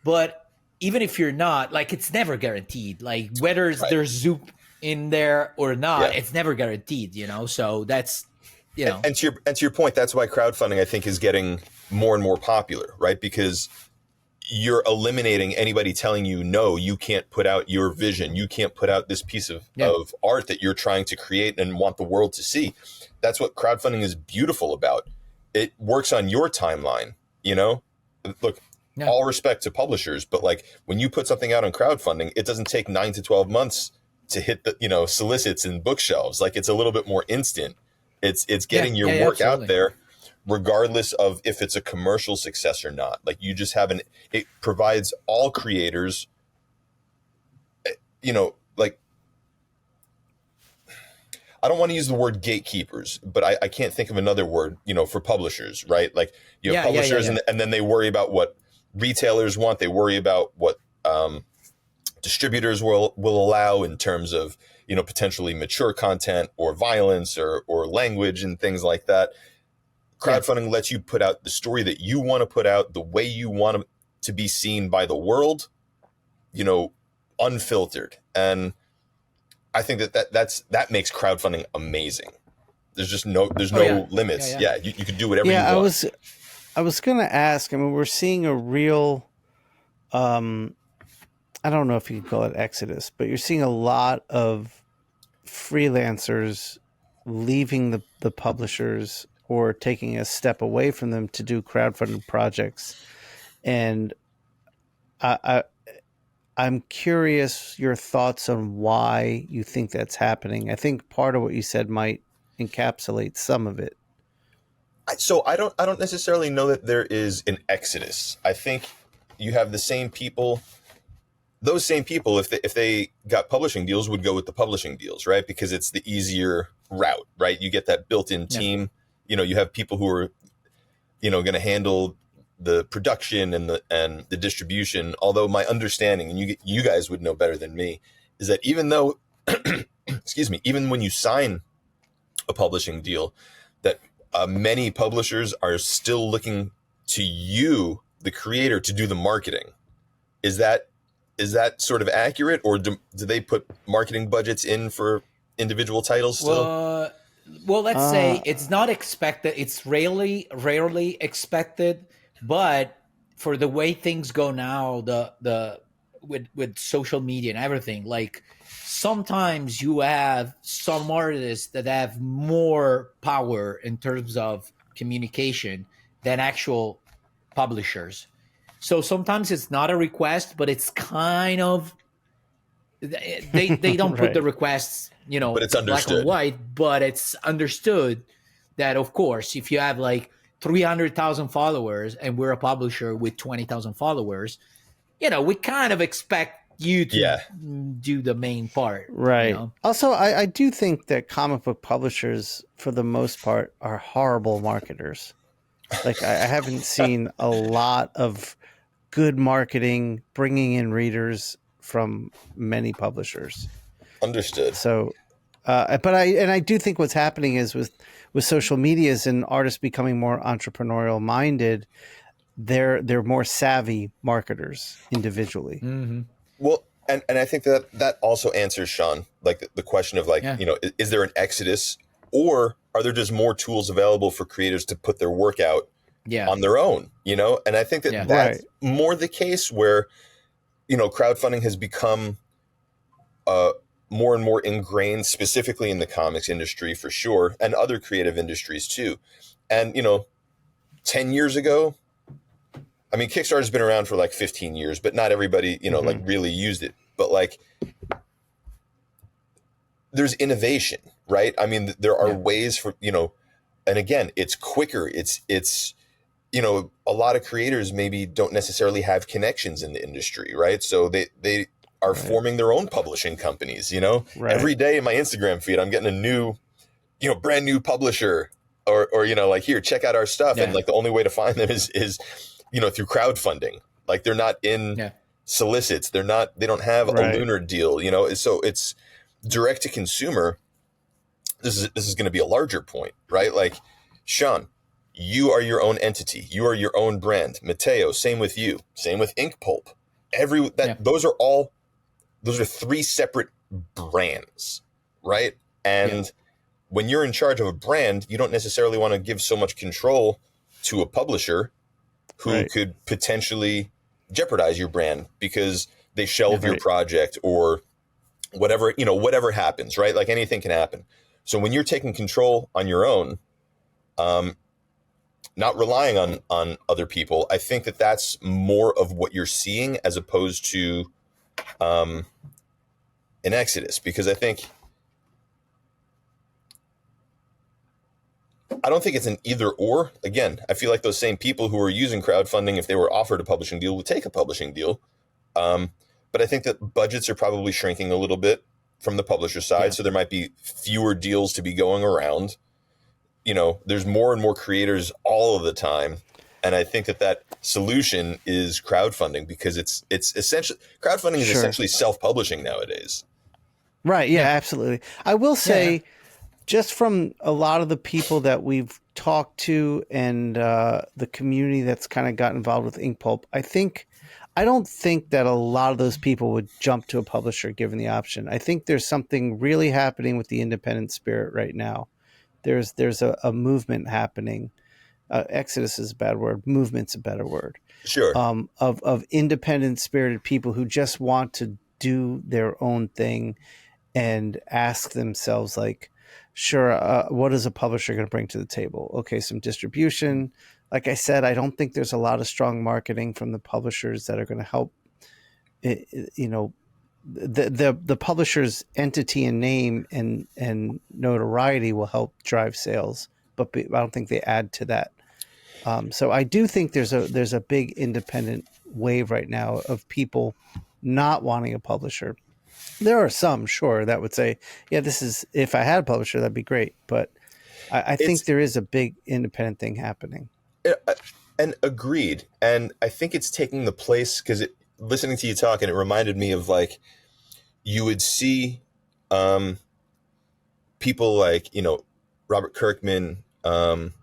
But even if you're not, like, it's never guaranteed. Like whether there's Zoop in there or not, it's never guaranteed, So that's, And to your point, that's why crowdfunding, I think, is getting more and more popular, right? Because you're eliminating anybody telling you, no, you can't put out your vision. You can't put out this piece of art that you're trying to create and want the world to see. That's what crowdfunding is beautiful about. It works on your timeline, Look, all respect to publishers, but like when you put something out on crowdfunding, it doesn't take 9 to 12 months to hit the, solicits and bookshelves. Like it's a little bit more instant. It's getting your work out there, regardless of if it's a commercial success or not. Like you just it provides all creators, like, I don't want to use the word gatekeepers, but I can't think of another word, for publishers, right? Like you have publishers and then they worry about what retailers want. They worry about what distributors will allow in terms of, potentially mature content or violence or language and things like that. Crowdfunding lets you put out the story that you want to put out, the way you want to be seen by the world, unfiltered. And I think that makes crowdfunding amazing. There's just no limits. You can do whatever you want. I was going to ask, I mean, we're seeing a real, I don't know if you could call it exodus, but you're seeing a lot of freelancers leaving the publishers or taking a step away from them to do crowdfunded projects. And I'm curious your thoughts on why you think that's happening. I think part of what you said might encapsulate some of it. I don't necessarily know that there is an exodus. I think you have the same people. Those same people, if they got publishing deals, would go with the publishing deals, right? Because it's the easier route, right? You get that built-in team. You know, you have people who are, you know, going to handle the production and the distribution. Although my understanding, and you guys would know better than me, is that even though, excuse me, even when you sign a publishing deal, that many publishers are still looking to you, the creator, to do the marketing. Is that sort of accurate, or do they put marketing budgets in for individual titles still? Well, let's say it's not expected. It's rarely expected, but for the way things go now, the with social media and everything, like sometimes you have some artists that have more power in terms of communication than actual publishers. So sometimes it's not a request, but it's kind of they don't put the requests, you know, but it's black and white, but it's understood that, of course, if you have like 300,000 followers and we're a publisher with 20,000 followers, you know, we kind of expect you to do the main part. Right. You know? Also, I do think that comic book publishers, for the most part, are horrible marketers. Like, I haven't seen a lot of good marketing bringing in readers from many publishers. Understood. So, but I do think what's happening is with social medias and artists becoming more entrepreneurial minded, they're more savvy marketers individually. Mm-hmm. Well, and I think that also answers, Shawn, like the question of like, you know, is there an exodus, or are there just more tools available for creators to put their work out on their own, you know? And I think that that's more the case where, you know, crowdfunding has become more and more ingrained, specifically in the comics industry for sure, and other creative industries too. And, you know, 10 years ago, I mean, Kickstarter's been around for like 15 years, but not everybody, you know, like really used it. But like, there's innovation, right? I mean, there are ways for, you know, and again, it's quicker. It's, you know, a lot of creators maybe don't necessarily have connections in the industry, right? So they are forming their own publishing companies, you know? Every day in my Instagram feed, I'm getting a new, you know, brand new publisher or, you know, like, here, check out our stuff. And like, the only way to find them is, you know, through crowdfunding. Like, they're not in solicits. They don't have a lunar deal, you know? So it's direct to consumer. This is going to be a larger point, right? Like, Shawn, you are your own entity. You are your own brand. Matteo, same with you. Same with Inkpulp. Those are three separate brands, right? And when you're in charge of a brand, you don't necessarily want to give so much control to a publisher who could potentially jeopardize your brand because they shelve your project or whatever, you know, whatever happens, right? Like, anything can happen. So when you're taking control on your own, not relying on other people, I think that that's more of what you're seeing as opposed to an exodus. Because I don't think it's an either or. Again, I feel like those same people who are using crowdfunding, if they were offered a publishing deal, would take a publishing deal. But I think that budgets are probably shrinking a little bit from the publisher side. So there might be fewer deals to be going around. You know, there's more and more creators all of the time. And I think that solution is crowdfunding, because it's essentially, crowdfunding is essentially self-publishing nowadays. Right. Yeah, absolutely. I will say, just from a lot of the people that we've talked to and the community that's kind of got involved with Inkpulp, I don't think that a lot of those people would jump to a publisher given the option. I think there's something really happening with the independent spirit right now. There's a movement happening. Exodus is a bad word. Movement's a better word. Sure. Of independent spirited people who just want to do their own thing and ask themselves, like, sure, what is a publisher going to bring to the table? Okay, some distribution. Like I said, I don't think there's a lot of strong marketing from the publishers that are going to help. You know, the publisher's entity and name and notoriety will help drive sales but I don't think they add to that. So I do think there's a big independent wave right now of people not wanting a publisher. There are some, sure, that would say, yeah, this is, if I had a publisher, that'd be great. But I think there is a big independent thing happening. And agreed. And I think it's taking the place, because listening to you talk, and it reminded me of like, you would see people like, Robert Kirkman, Rick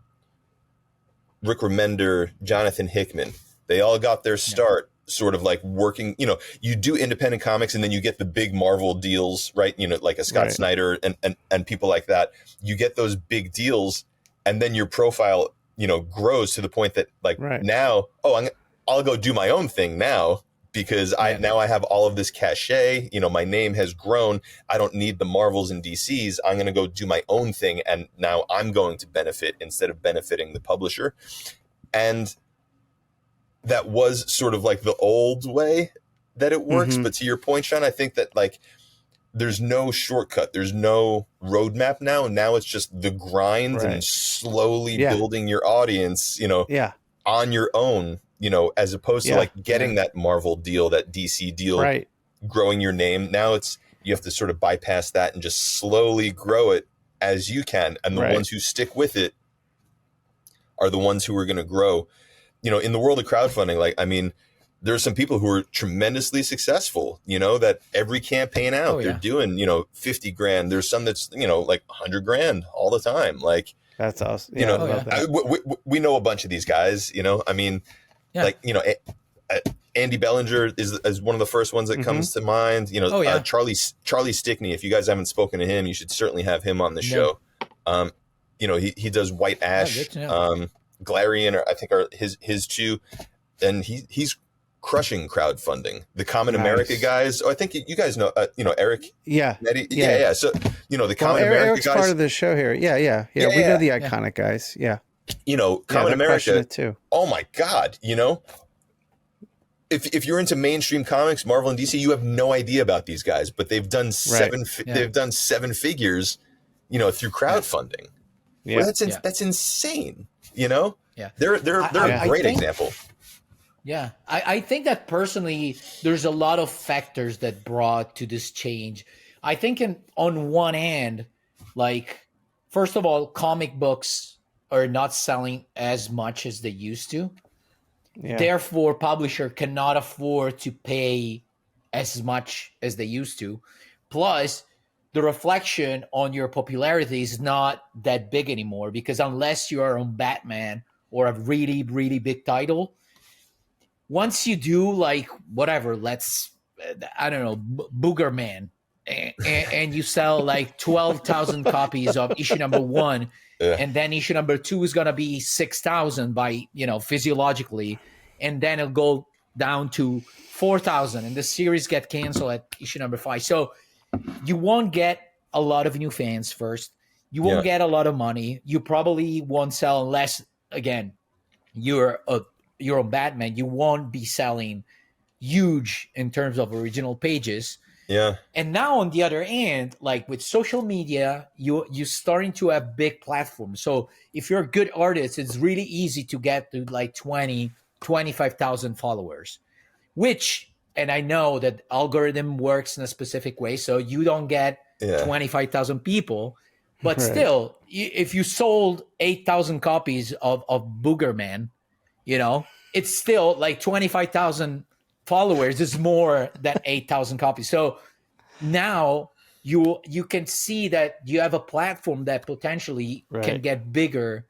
Remender, Jonathan Hickman. They all got their start sort of like working, you do independent comics and then you get the big Marvel deals, right? Like a Scott Snyder and people like that. You get those big deals and then your profile, grows to the point that like now, I'll go do my own thing now because now I have all of this cachet, my name has grown. I don't need the Marvels and DCs. I'm going to go do my own thing. And now I'm going to benefit instead of benefiting the publisher. And that was sort of like the old way that it works. But to your point, Shawn, I think that like there's no shortcut. There's no roadmap now. Now it's just the grind and slowly building your audience, on your own, as opposed to like getting that Marvel deal, that DC deal, growing your name. Now you have to sort of bypass that and just slowly grow it as you can. And the ones who stick with it are the ones who are going to grow. In the world of crowdfunding, like, I mean, there are some people who are tremendously successful, that every campaign out, they're doing, 50 grand. There's some that's, like 100 grand all the time. Like, that's awesome. We know a bunch of these guys, I mean, like, Andy Bellinger is one of the first ones that comes to mind, Charlie Stickney. If you guys haven't spoken to him, you should certainly have him on the show. He does White Ash, Glarian, I think are his two, and he's crushing crowdfunding. The Common America guys. Oh, I think you guys know, Eric. Yeah. Yeah. So, the Common America Eric's guys. part of the show here. Yeah. We know the iconic guys. Yeah. Common America too. Oh my God. If you're into mainstream comics, Marvel and DC, you have no idea about these guys, but they've done they've done seven figures, through crowdfunding. Yeah. Well, that's insane. They're a great example. Yeah, I think that personally, there's a lot of factors that brought to this change. I think on one hand, like, first of all, comic books are not selling as much as they used to. Yeah. Therefore, publisher cannot afford to pay as much as they used to. Plus, the reflection on your popularity is not that big anymore, because unless you are on Batman or a really, really big title, once you do like whatever, Booger Man, and you sell like 12,000 copies of issue number 1, and then issue number 2 is going to be 6,000 by, physiologically, and then it'll go down to 4,000, and the series get canceled at issue number 5. So you won't get a lot of new fans first. You won't get a lot of money. You probably won't sell unless, again, you're on Batman. You won't be selling huge in terms of original pages. Yeah. And now on the other end, like with social media, you're starting to have big platforms. So if you're a good artist, it's really easy to get to like 25,000 followers, and I know that algorithm works in a specific way, so you don't get 25,000 people, but still, if you sold 8,000 copies of Booger Man, it's still like 25,000 followers is more than 8,000 copies. So now you can see that you have a platform that potentially can get bigger,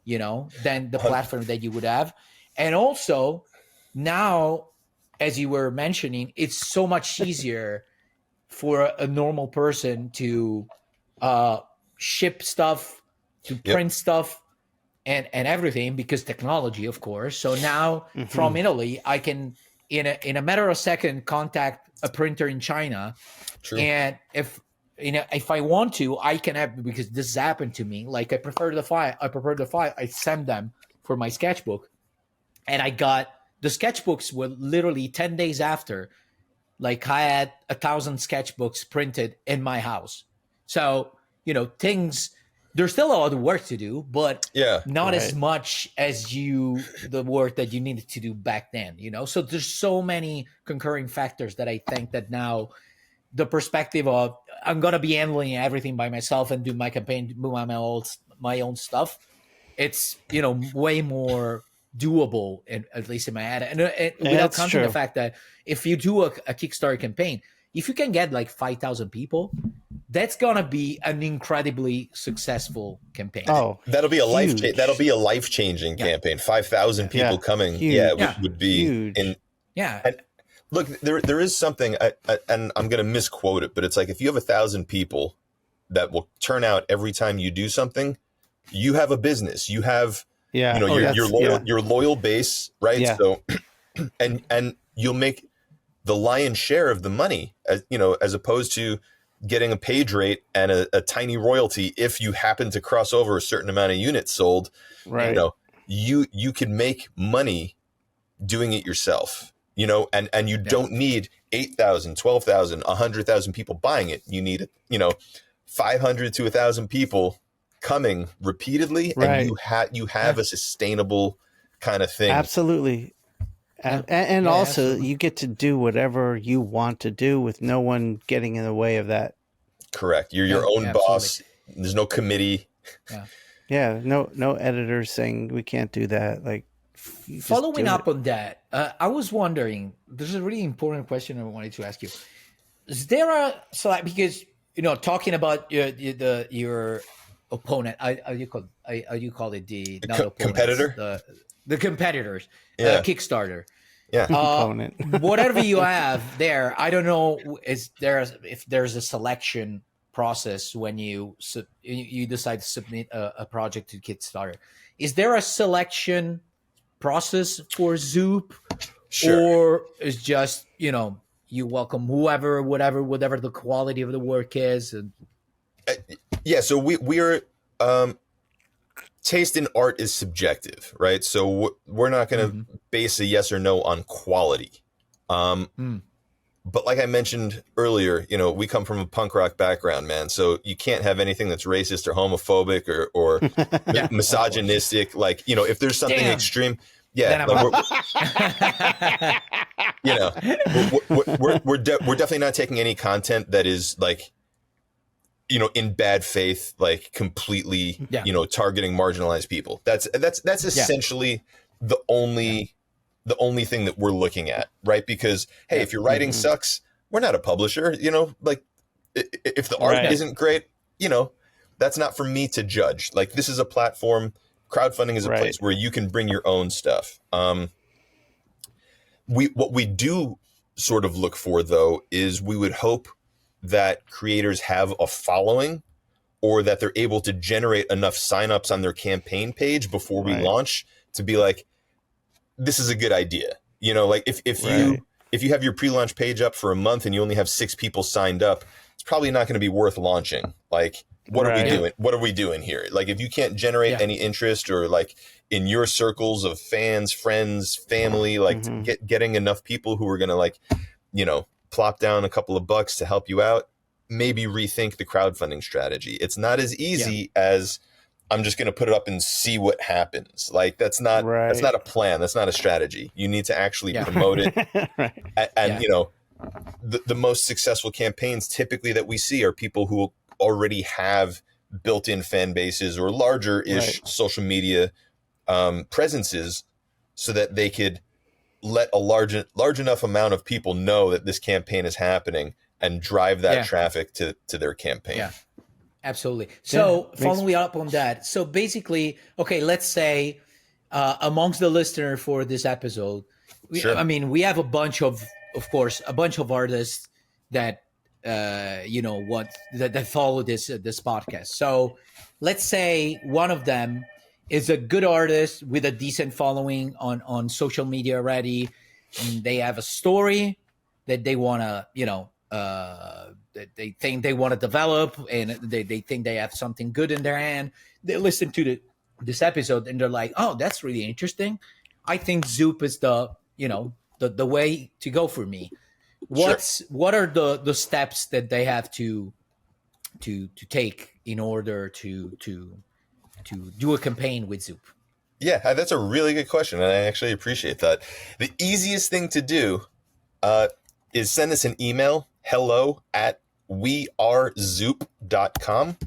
than the platform that you would have. And also now, as you were mentioning, it's so much easier for a normal person to ship stuff, to print stuff, and everything, because technology, of course. So now from Italy, I can in a matter of a second contact a printer in China. True. And if I want to, I can have, because this has happened to me. Like I prepared the file, I sent them for my sketchbook, and I got the sketchbooks were literally 10 days after. Like I had 1,000 sketchbooks printed in my house. So, things there's still a lot of work to do, but not as Right. much as the work that you needed to do back then, So there's so many concurring factors that I think that now the perspective of I'm going to be handling everything by myself and do my campaign, do my own stuff. It's, way more doable, at least in my head. And without counting true. the fact that if you do a Kickstarter campaign, if you can get like 5,000 people, that's gonna be an incredibly successful campaign. Oh, that'll be a huge. life-changing campaign. 5,000 people coming, Huge. would be Huge. And look, there is something, and I'm gonna misquote it, but it's like if you have 1,000 people that will turn out every time you do something, you have a business. You have your loyal base, right? Yeah. So, and you'll make the lion's share of the money, as opposed to getting a page rate and a tiny royalty if you happen to cross over a certain amount of units sold. Right. You can make money doing it yourself, and you don't need 8,000, 12,000, 100,000 people buying it. You need 500 to 1,000 people coming repeatedly, and you have a sustainable kind of thing. Absolutely. And also you get to do whatever you want to do with no one getting in the way of that. Correct. You're your own boss. There's no committee. Yeah. No editors saying we can't do that. Like, following up on that, I was wondering, there's a really important question I wanted to ask you. Is there because talking about your opponent, how do you call it, the competitor, the competitors, Kickstarter, component. whatever you have there. I don't know if there's a selection process when you decide to submit a project to Kickstarter. Is there a selection process for Zoop, or is just you welcome whoever, whatever the quality of the work is? And so we're taste in art is subjective, right? So we're not going to base a yes or no on quality. But like I mentioned earlier, we come from a punk rock background, man. So you can't have anything that's racist or homophobic or misogynistic. Like, if there's something extreme, we're definitely not taking any content that is like, in bad faith, like completely, targeting marginalized people. That's essentially the only thing that we're looking at, right? Because hey, if your writing sucks, we're not a publisher. Like if the art isn't great, that's not for me to judge. Like, this is a platform. Crowdfunding is a place where you can bring your own stuff. What we do sort of look for, though, is we would hope that creators have a following, or that they're able to generate enough signups on their campaign page before we launch to be like, this is a good idea. Like if you have your pre-launch page up for a month and you only have 6 people signed up, it's probably not going to be worth launching. Like, what are we doing? What are we doing here? Like, if you can't generate any interest, or like in your circles of fans, friends, family, like getting enough people who are going to like, plop down a couple of bucks to help you out, maybe rethink the crowdfunding strategy. It's not as easy as I'm just going to put it up and see what happens. Like, that's not a plan. That's not a strategy. You need to actually promote it. And the most successful campaigns typically that we see are people who already have built-in fan bases or larger-ish social media presences, so that they could let a large enough amount of people know that this campaign is happening and drive that traffic to their campaign. Yeah, absolutely. So following up on that, so basically, okay, let's say amongst the listener for this episode, we have a bunch of artists that that follow this podcast. So let's say one of them is a good artist with a decent following on social media already, and they have a story that they want to, that they think they want to develop, and they think they have something good in their hand. They listen to this episode and they're like, oh, that's really interesting. I think Zoop is the way to go for me. What are the steps that they have to take in order to do a campaign with Zoop? Yeah, that's a really good question, and I actually appreciate that. The easiest thing to do is send us an email, hello@wearezoop.com.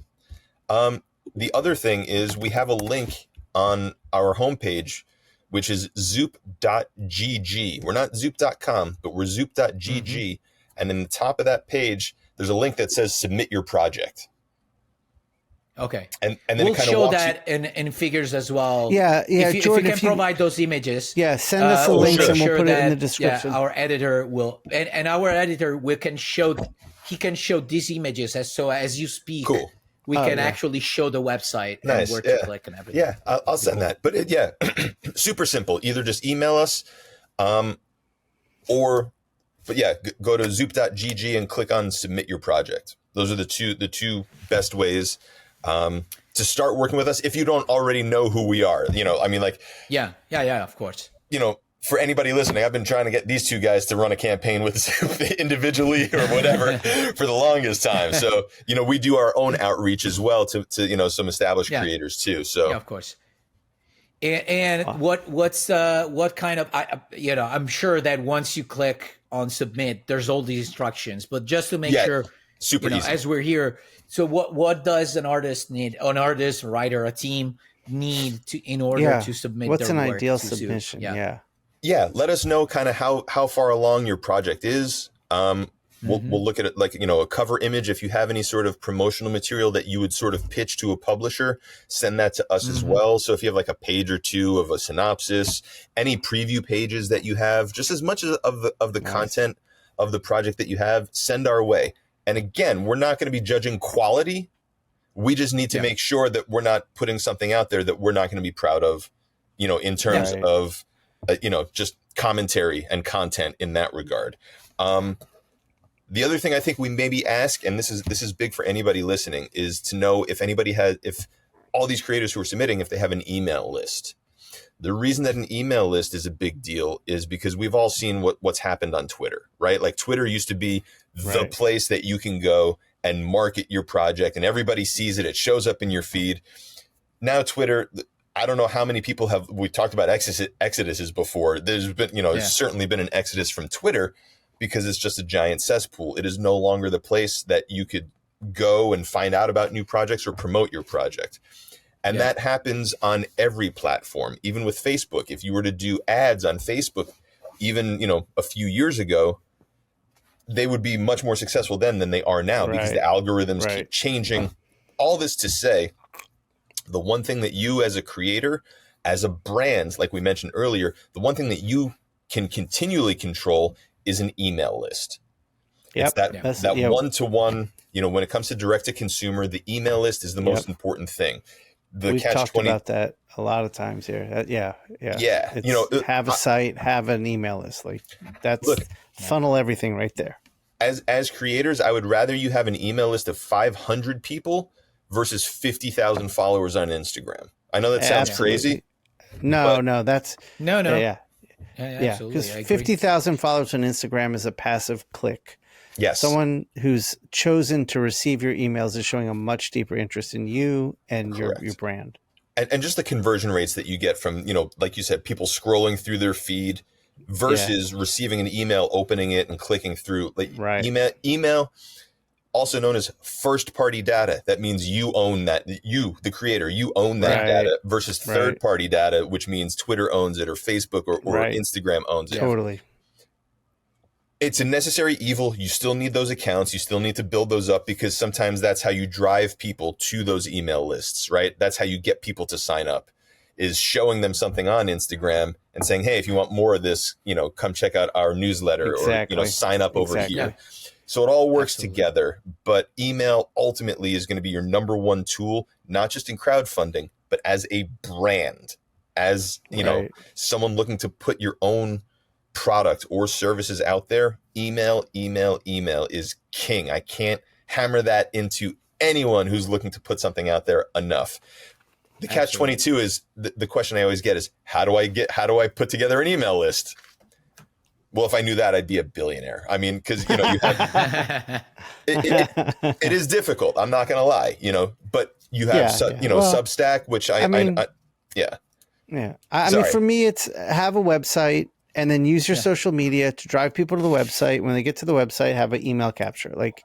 The other thing is we have a link on our homepage, which is zoop.gg. We're not zoop.com, but we're zoop.gg. Mm-hmm. And in the top of that page, there's a link that says submit your project. Okay. And then we'll it kind of show that in figures as well. Yeah. Jordan, if you can provide those images. Yeah, send us the links and we'll put it in the description. Yeah, our editor will, and our editor can show these images as you speak. Cool. We can actually show the website and where to click and everything. Yeah, I'll send that. But super simple. Either just email us, go to zoop.gg and click on submit your project. Those are the two best ways to start working with us if you don't already know who we are. Yeah, of course. For anybody listening, I've been trying to get these two guys to run a campaign with Zoop individually or whatever for the longest time. So, we do our own outreach as well to some established creators too. So, yeah, of course. And what kind of, I'm sure that once you click on submit, there's all these instructions, but just to make sure, super easy. As we're here. So what does an artist need, a writer, a team need in order to submit what's their an work ideal to submission? Zoop? Yeah, let us know kind of how far along your project is. We'll look at it like, a cover image. If you have any sort of promotional material that you would sort of pitch to a publisher, send that to us as well. So if you have like a page or two of a synopsis, any preview pages that you have, just as much as of the content of the project that you have, send our way. And again, we're not going to be judging quality. We just need to make sure that we're not putting something out there that we're not going to be proud of, in terms of, just commentary and content in that regard. The other thing I think we maybe ask, and this is big for anybody listening, is to know if all these creators who are submitting, if they have an email list. The reason that an email list is a big deal is because we've all seen what's happened on Twitter, right? Like Twitter used to be the place that you can go and market your project and everybody sees it. It shows up in your feed. Now Twitter, I don't know how many people we talked about exoduses before. There's been, certainly been an exodus from Twitter because it's just a giant cesspool. It is no longer the place that you could go and find out about new projects or promote your project. And that happens on every platform, even with Facebook. If you were to do ads on Facebook, even, a few years ago, they would be much more successful then than they are now because the algorithms keep changing. All this to say, the one thing that you as a creator, as a brand, like we mentioned earlier, the one thing that you can continually control is an email list. It's that one-to-one, when it comes to direct to consumer, the email list is the most important thing. We've talked about that a lot of times here. Have a site, have an email list. Like funnel everything right there. As creators, I would rather you have an email list of 500 people versus 50,000 followers on Instagram. I know that sounds crazy. No. Yeah, because 50,000 followers on Instagram is a passive click. Yes. Someone who's chosen to receive your emails is showing a much deeper interest in you and your brand. And just the conversion rates that you get from, like you said, people scrolling through their feed versus receiving an email, opening it and clicking through. Email, also known as first party data. That means you own that. You, the creator, you own that data versus third party data, which means Twitter owns it or Facebook or Instagram owns it. Totally. It's a necessary evil. You still need those accounts. You still need to build those up because sometimes that's how you drive people to those email lists, right? That's how you get people to sign up, is showing them something on Instagram and saying, hey, if you want more of this, come check out our newsletter or, sign up over here. So it all works together, but email ultimately is going to be your number one tool, not just in crowdfunding, but as a brand, as, someone looking to put your own product or services out there. Email is king. I can't hammer that into anyone who's looking to put something out there enough. The catch-22 is the question I always get is how do I put together an email list? Well, if I knew that, I'd be a billionaire. I mean, because, you know, you have it is difficult. I'm not going to lie, you know, but you have, Substack, which I mean, yeah. I mean, for me, it's have a website and then use your social media to drive people to the website. When they get to the website, have an email capture. Like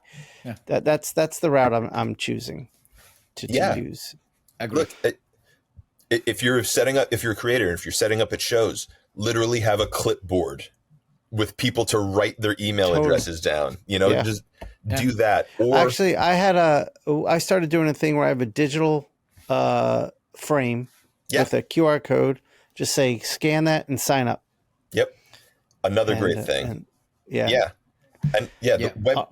that's the route I'm choosing to use. Look, if you're a creator, if you're setting up at shows, literally have a clipboard with people to write their email addresses down, you know, just do that. Or actually, I started doing a thing where I have a digital frame with a QR code. Just say, scan that and sign up. Yep. Another great thing. The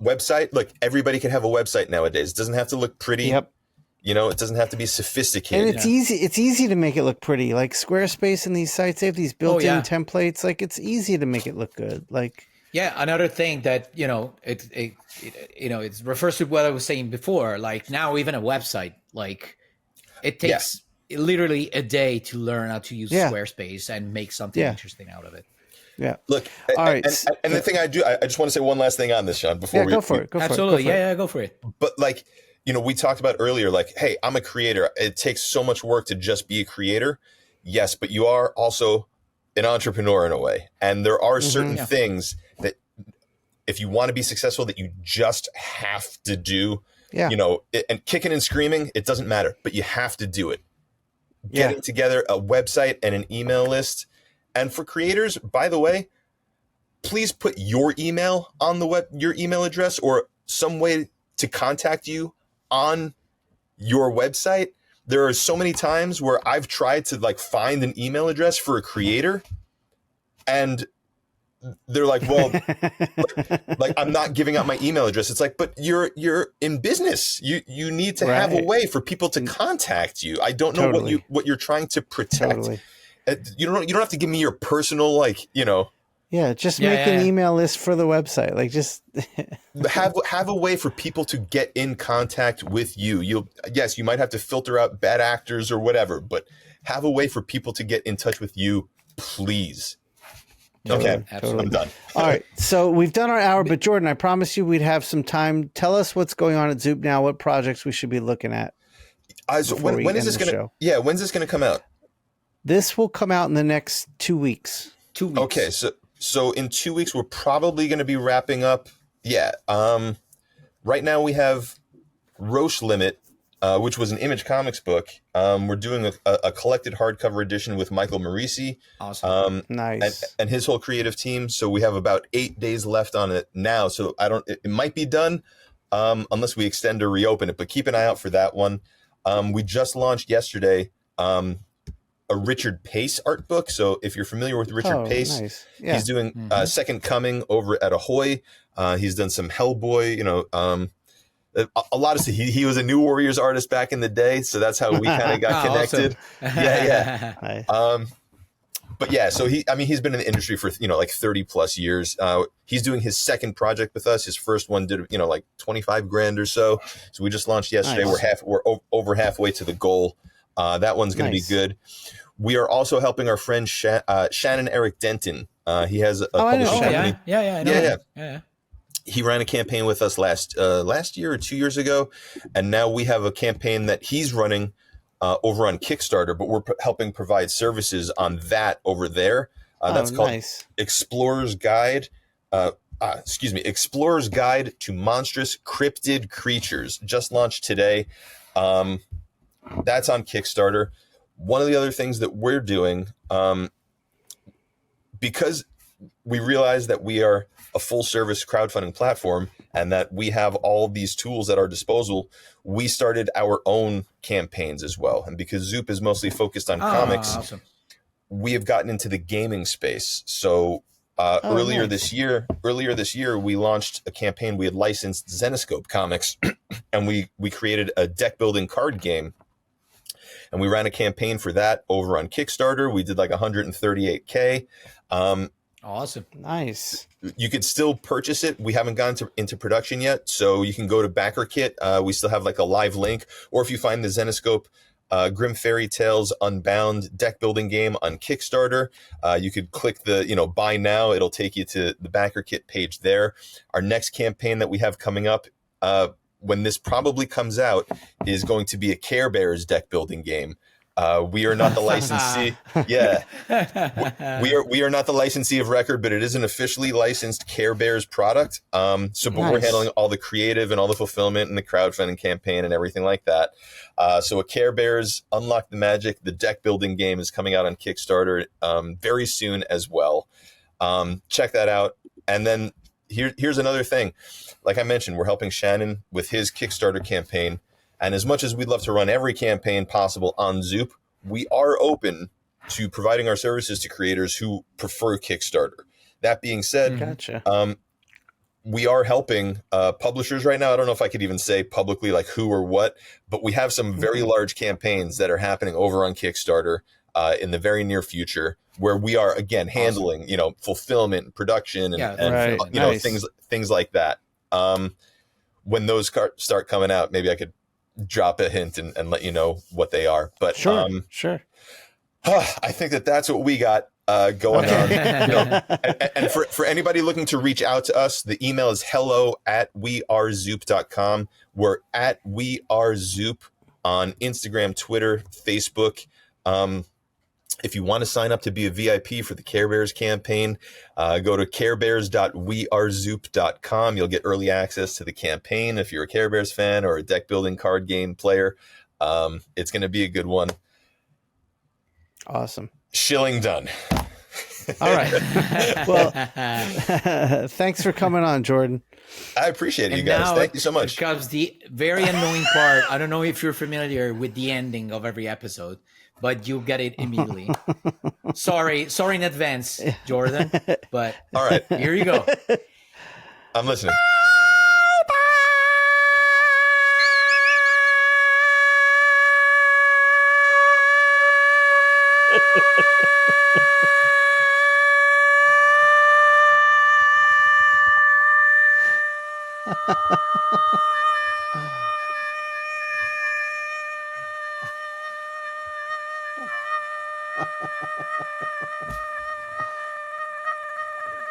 website, look, everybody can have a website nowadays. It doesn't have to look pretty. Yep. You know, it doesn't have to be sophisticated. And it's easy. It's easy to make it look pretty. Like Squarespace and these sites, they have these built-in templates. Like it's easy to make it look good. Like another thing that it refers to what I was saying before. Like now, even a website, like it takes literally a day to learn how to use Squarespace and make something interesting out of it. Yeah. Look, and the thing I just want to say one last thing on this, Shawn, before go for it. Absolutely. Go for it. But like, you know, we talked about earlier, like, hey, I'm a creator. It takes so much work to just be a creator. Yes, but you are also an entrepreneur in a way. And there are certain things that if you want to be successful, that you just have to do, you know, and kicking and screaming, it doesn't matter, but you have to do it. Getting together a website and an email list. And for creators, by the way, please put your email on the web, your email address or some way to contact you on your website. There are so many times where I've tried to like find an email address for a creator and they're like, well, like I'm not giving out my email address. It's like, but you're in business. You need to have a way for people to contact you. I don't know what you're trying to protect. You don't have to give me your personal, like, you know. Yeah, just make an email list for the website. Like just have a way for people to get in contact with you. You might have to filter out bad actors or whatever, but have a way for people to get in touch with you, please. Totally. I'm done. All right, so we've done our hour, but Jordan, I promised you we'd have some time. Tell us what's going on at Zoop now. What projects we should be looking at? So when is this going to? Yeah, when's this going to come out? This will come out in the next 2 weeks. 2 weeks. Okay, so in 2 weeks we're probably going to be wrapping up. Yeah. Right now we have Roche Limit, which was an Image Comics book. We're doing a collected hardcover edition with Michael Marisi. Awesome. Nice. And his whole creative team. So we have about 8 days left on it now. So it might be done unless we extend or reopen it, but keep an eye out for that one. We just launched yesterday a Richard Pace art book. So if you're familiar with Richard Pace, nice. He's doing Second Coming over at Ahoy. He's done some Hellboy, you know, a lot of he was a New Warriors artist back in the day, so that's how we kind of got connected. Awesome. Yeah. But yeah, so he's been in the industry for, you know, like 30 plus years. He's doing his second project with us. His first one did, you know, like 25 grand or so. So we just launched yesterday. Nice. We're over halfway to the goal. That one's going to be good. We are also helping our friend Shannon Eric Denton. He has a publishing company. Yeah. He ran a campaign with us last year or 2 years ago, and now we have a campaign that he's running over on Kickstarter, but we're helping provide services on that over there. That's called Explorer's Guide. Explorer's Guide to Monstrous Cryptid Creatures. Just launched today. That's on Kickstarter. One of the other things that we're doing, because we realize that we are a full service crowdfunding platform and that we have all these tools at our disposal, we started our own campaigns as well. And because Zoop is mostly focused on comics, we have gotten into the gaming space. So earlier this year, we launched a campaign. We had licensed Zenescope Comics and we created a deck building card game. And we ran a campaign for that over on Kickstarter. We did like 138K. Awesome. Nice. You could still purchase it. We haven't gone into production yet. So you can go to BackerKit. We still have like a live link. Or if you find the Zenescope Grim Fairy Tales Unbound deck building game on Kickstarter. You could click the, buy now. It'll take you to the backer kit page there. Our next campaign that we have coming up, when this probably comes out, is going to be a Care Bears deck building game. We are not the licensee. Yeah, we are not the licensee of record, but it is an officially licensed Care Bears product. But we're handling all the creative and all the fulfillment and the crowdfunding campaign and everything like that. So a Care Bears Unlock the Magic, the deck building game, is coming out on Kickstarter very soon as well. Check that out. And then here's another thing. Like I mentioned, we're helping Shannon with his Kickstarter campaign. And as much as we'd love to run every campaign possible on Zoop, we are open to providing our services to creators who prefer Kickstarter. That being said, Gotcha. We are helping publishers right now. I don't know if I could even say publicly like who or what, but we have some very large campaigns that are happening over on Kickstarter in the very near future, where we are again handling, fulfillment, production, and things like that. When those start coming out, maybe I could drop a hint and let you know what they are. But sure. I think that's what we got going on. And for anybody looking to reach out to us, the email is hello@wearezoop.com. We're at wearezoop on Instagram, Twitter, Facebook. If you want to sign up to be a VIP for the Care Bears campaign, go to carebears.wearezoop.com. You'll get early access to the campaign if you're a Care Bears fan or a deck building card game player. It's going to be a good one. Awesome. Shilling done. All right. Well, thanks for coming on, Jordan. I appreciate it, you guys. Thank you so much. Comes the very annoying part. I don't know if you're familiar with the ending of every episode, but you get it immediately. Sorry in advance, Jordan. But all right, here you go. I'm listening.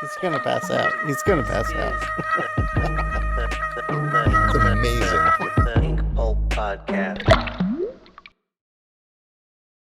He's gonna pass out. It's amazing. The Inkpulp Podcast.